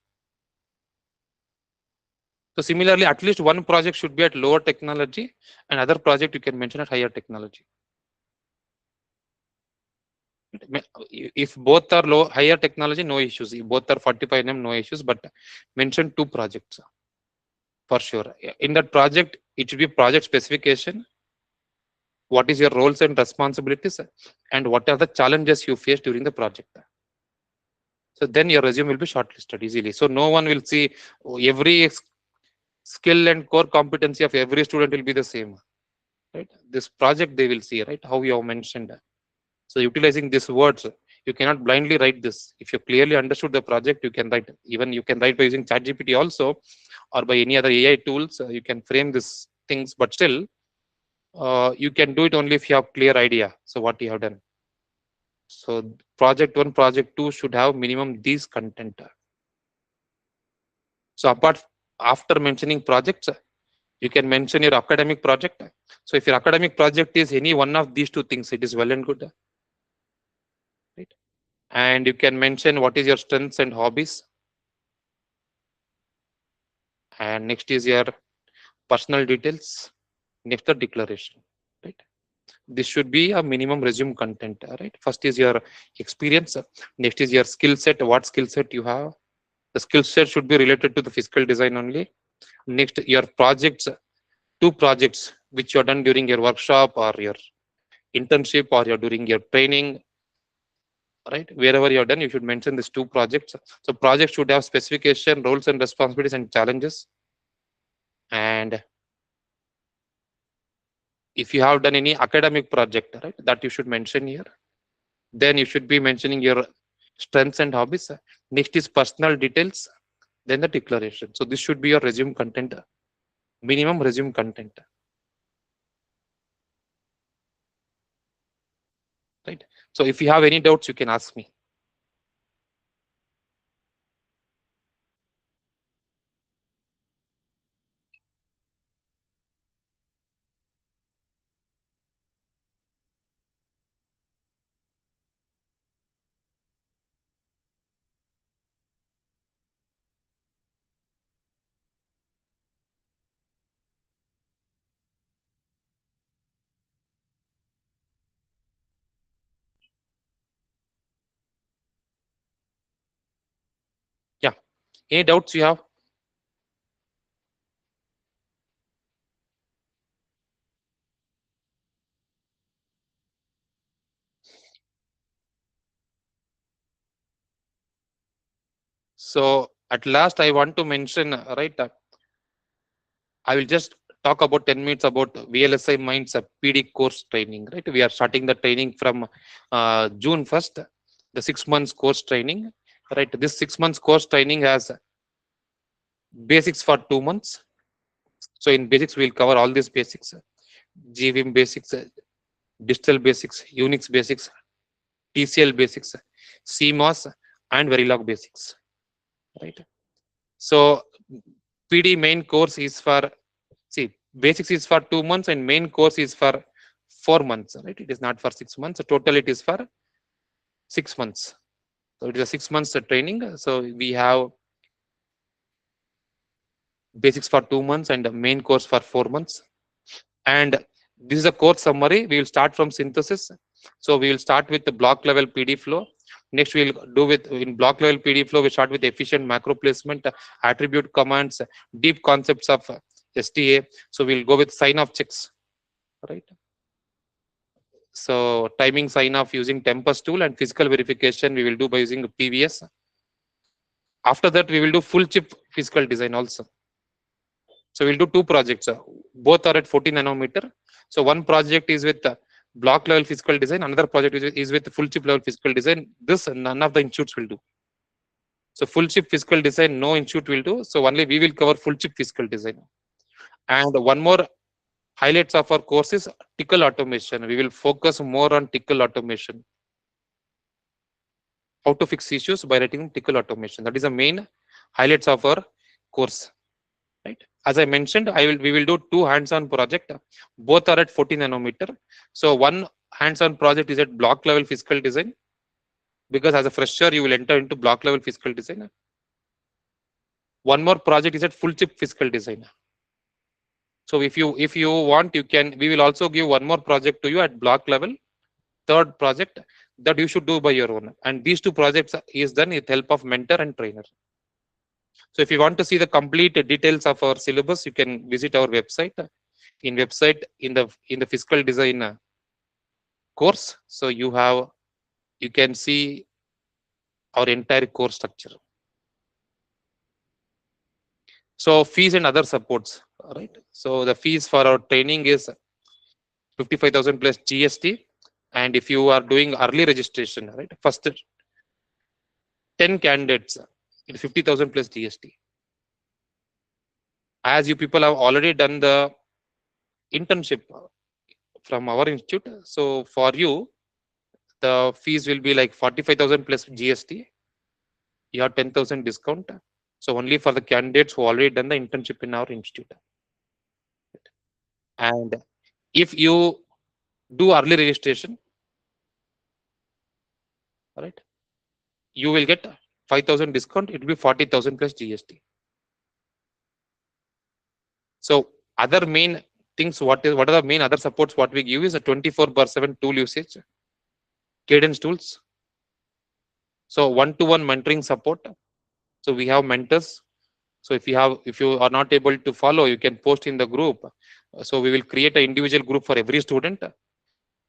So similarly, at least one project should be at lower technology, and other project you can mention at higher technology. If both are higher technology, no issues. If both are 45 nm, no issues. But mention 2 projects for sure. In that project, it should be project specification. What is your roles and responsibilities, and what are the challenges you face during the project? So then your resume will be shortlisted easily. So no one will see every skill and core competency of every student will be the same, right? This project they will see, right? How you have mentioned. So utilizing these words, you cannot blindly write this. If you clearly understood the project, you can write. Even you can write by using ChatGPT also, or by any other AI tools. You can frame these things, but still, you can do it only if you have clear idea. So what you have done. So project 1, project 2 should have minimum these content. So after mentioning projects, you can mention your academic project. So if your academic project is any one of these 2 things, it is well and good, right? And you can mention what is your strengths and hobbies. And next is your personal details. Next the declaration, right? This should be a minimum resume content, right? First is your experience. Next is your skill set. What skill set you have? The skill set should be related to the physical design only. Next, your projects, 2 projects which you have done during your workshop or your internship or you're during your training, right? Wherever you're done, you should mention these 2 projects. So project should have specification, roles and responsibilities and challenges. And if you have done any academic project, right, that you should mention here. Then you should be mentioning your strengths and hobbies. Next is personal details, then the declaration. So this should be your resume content, minimum resume content, right? So if you have any doubts, you can ask me. Any doubts you have? So at last, I want to mention, right? I will just talk about 10 minutes about VLSI Minds PD course training, right? We are starting the training from June 1st, the 6 months course training, right? This 6 months course training has basics for 2 months. So in basics, we'll cover all these basics, GVM basics, digital basics, Unix basics, TCL basics, CMOS, and Verilog basics, right? So PD main course is for, see, basics is for 2 months and main course is for 4 months, right? It is not for 6 months. So total it is for 6 months. So it is a 6 months training. So we have basics for 2 months and the main course for 4 months. And this is a course summary. We will start from synthesis. So we will start with the block level PD flow. Next, we'll do with in block level PD flow. We start with efficient macro placement, attribute commands, deep concepts of STA. So we'll go with sign off checks, right? So timing sign off using Tempest tool and physical verification we will do by using PVS. After that, we will do full chip physical design also. So we'll do two projects. Both are at 14 nanometer. So one project is with block level physical design. Another project is with full chip level physical design. This none of the institutes will do. So full chip physical design, no institute will do. So only we will cover full chip physical design. And one more highlights of our course is tickle automation. We will focus more on tickle automation. How to fix issues by writing tickle automation. That is the main highlights of our course. Right. As I mentioned, we will do two hands-on project. Both are at 14 nanometer. So one hands-on project is at block level physical design, because as a fresher you will enter into block level physical design. One more project is at full chip physical design. So if you want, you can. We will also give one more project to you at block level, third project that you should do by your own. And these two projects is done with help of mentor and trainer. So if you want to see the complete details of our syllabus, you can visit our website. In the physical design course, so you can see our entire course structure. So fees and other supports, right? So the fees for our training is 55,000 plus GST. And if you are doing early registration, right, first 10 candidates, it's 50,000 plus GST. As you people have already done the internship from our institute, so for you, the fees will be like 45,000 plus GST. You have 10,000 discount. So only for the candidates who already done the internship in our institute. And if you do early registration, right, you will get 5,000 discount. It will be 40,000 plus GST. So other main things, what are the main other supports what we give is a 24/7 tool usage, cadence tools. So one-to-one mentoring support. So we have mentors. So if you are not able to follow, you can post in the group. So we will create an individual group for every student.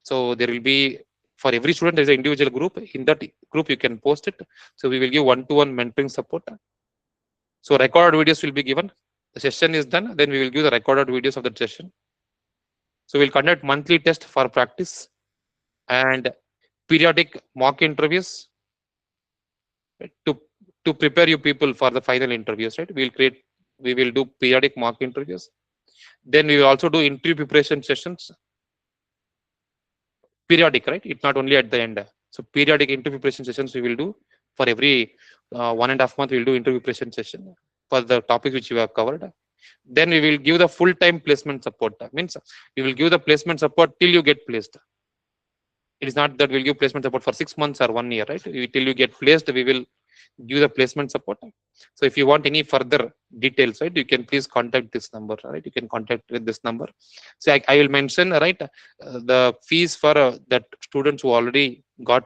So there will be, for every student there is an individual group. In that group you can post it. So we will give one-to-one mentoring support. So recorded videos will be given. The session is done, then we will give the recorded videos of the session. So we'll conduct monthly test for practice and periodic mock interviews, right, to prepare you people for the final interviews. Right, we will do periodic mock interviews. Then we will also do interview preparation sessions. Periodic, right? It's not only at the end. So periodic interview preparation sessions we will do for every 1.5 months. We will do interview preparation session for the topics which we have covered. Then we will give the full-time placement support. Means we will give the placement support till you get placed. It is not that we'll give placement support for 6 months or 1 year, right? Till you get placed, we will give the placement support. So if you want any further details, right, you can please contact this number, right? You can contact with this number. So I will mention, right, the fees for that students who already got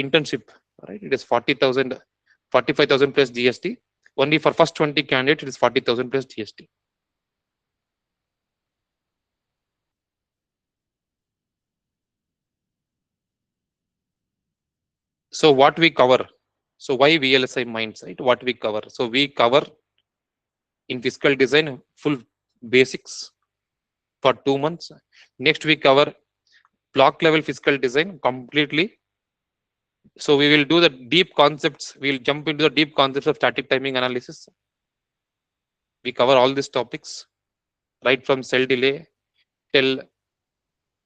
internship, right? It is 40,000 45,000 plus GST. Only for first 20 candidates, it is 40,000 plus GST. So what we cover? So why VLSI Minds, right? What we cover? So we cover in fiscal design full basics for 2 months. Next we cover block level fiscal design completely. So we will do the deep concepts. We'll jump into the deep concepts of static timing analysis. We cover all these topics, right from cell delay till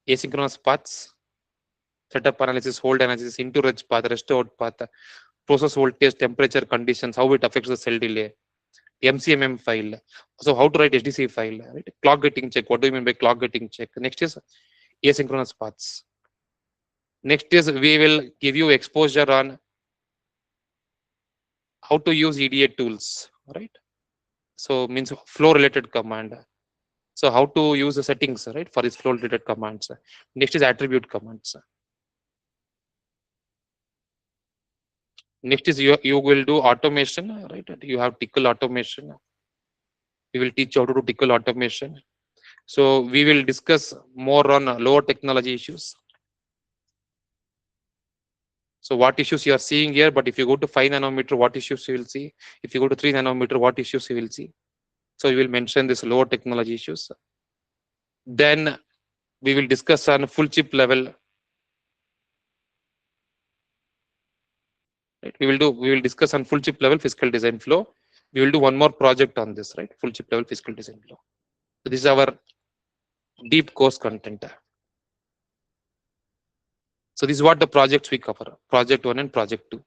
asynchronous paths, setup analysis, hold analysis, into rest path, rest out path, process voltage, temperature conditions, how it affects the cell delay, MCMM file. So how to write HDC file, right? Clock getting check. What do you mean by clock getting check? Next is asynchronous paths. Next is we will give you exposure on how to use EDA tools, right? So means flow related command. So how to use the settings, right, for these flow related commands. Next is attribute commands. Next is you will do automation, right? You have tickle automation. We will teach you how to do tickle automation. So we will discuss more on lower technology issues. So what issues you are seeing here, but if you go to 5 nanometer, what issues you will see? If you go to 3 nanometer, what issues you will see? So we will mention this lower technology issues. Then we will discuss on full chip level. Right? We will discuss on full chip level physical design flow. We will do one more project on this, right? Full chip level physical design flow. So this is our deep course content. So this is what the projects we cover. Project 1 and project 2.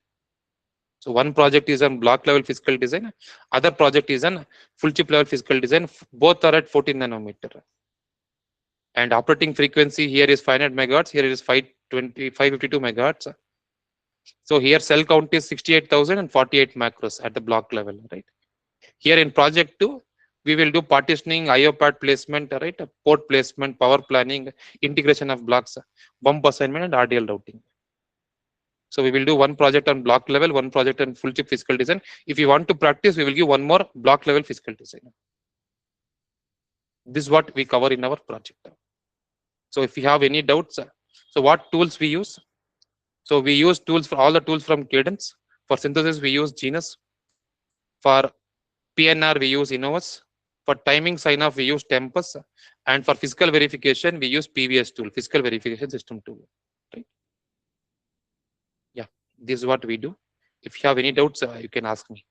So one project is on block level physical design. Other project is on full chip level physical design. Both are at 14 nanometer. And operating frequency here is 500 megahertz. Here it is 552 megahertz. So here cell count is 68,000 and 48 macros at the block level, right? Here in project 2, we will do partitioning, IO pad placement, right? Port placement, power planning, integration of blocks, bump assignment, and RDL routing. So we will do one project on block level, one project on full chip physical design. If you want to practice, we will give one more block level physical design. This is what we cover in our project. So if you have any doubts, so what tools we use? So we use tools for all the tools from Cadence. For synthesis, we use Genus. For PNR, we use Innovus. For timing sign off, we use Tempus. And for physical verification, we use PVS tool, physical verification system tool. Right? Yeah, this is what we do. If you have any doubts, you can ask me.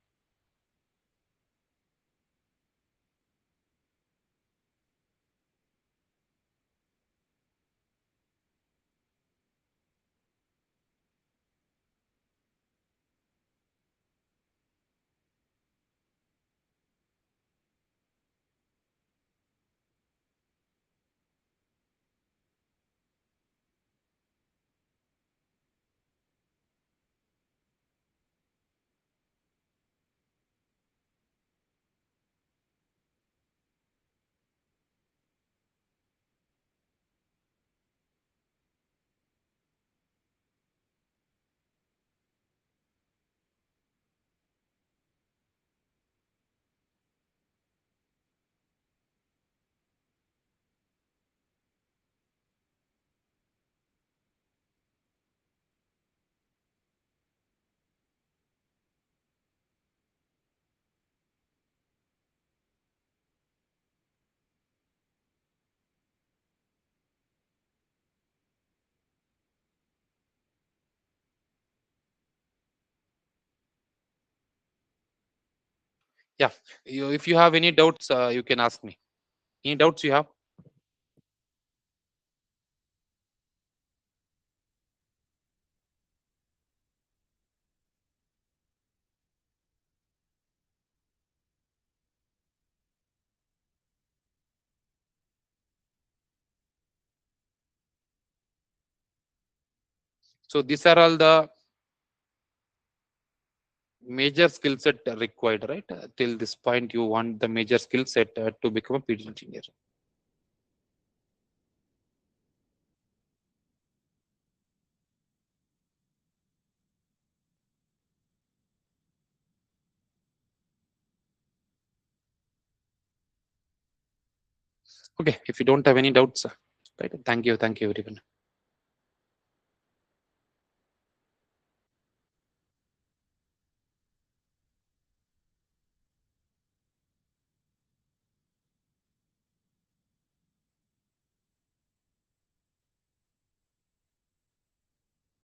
Yeah, if you have any doubts, you can ask me. Any doubts you have? So these are all the major skill set required, right? Till this point, you want the major skill set to become a PhD engineer. Okay, if you don't have any doubts, right? Thank you everyone.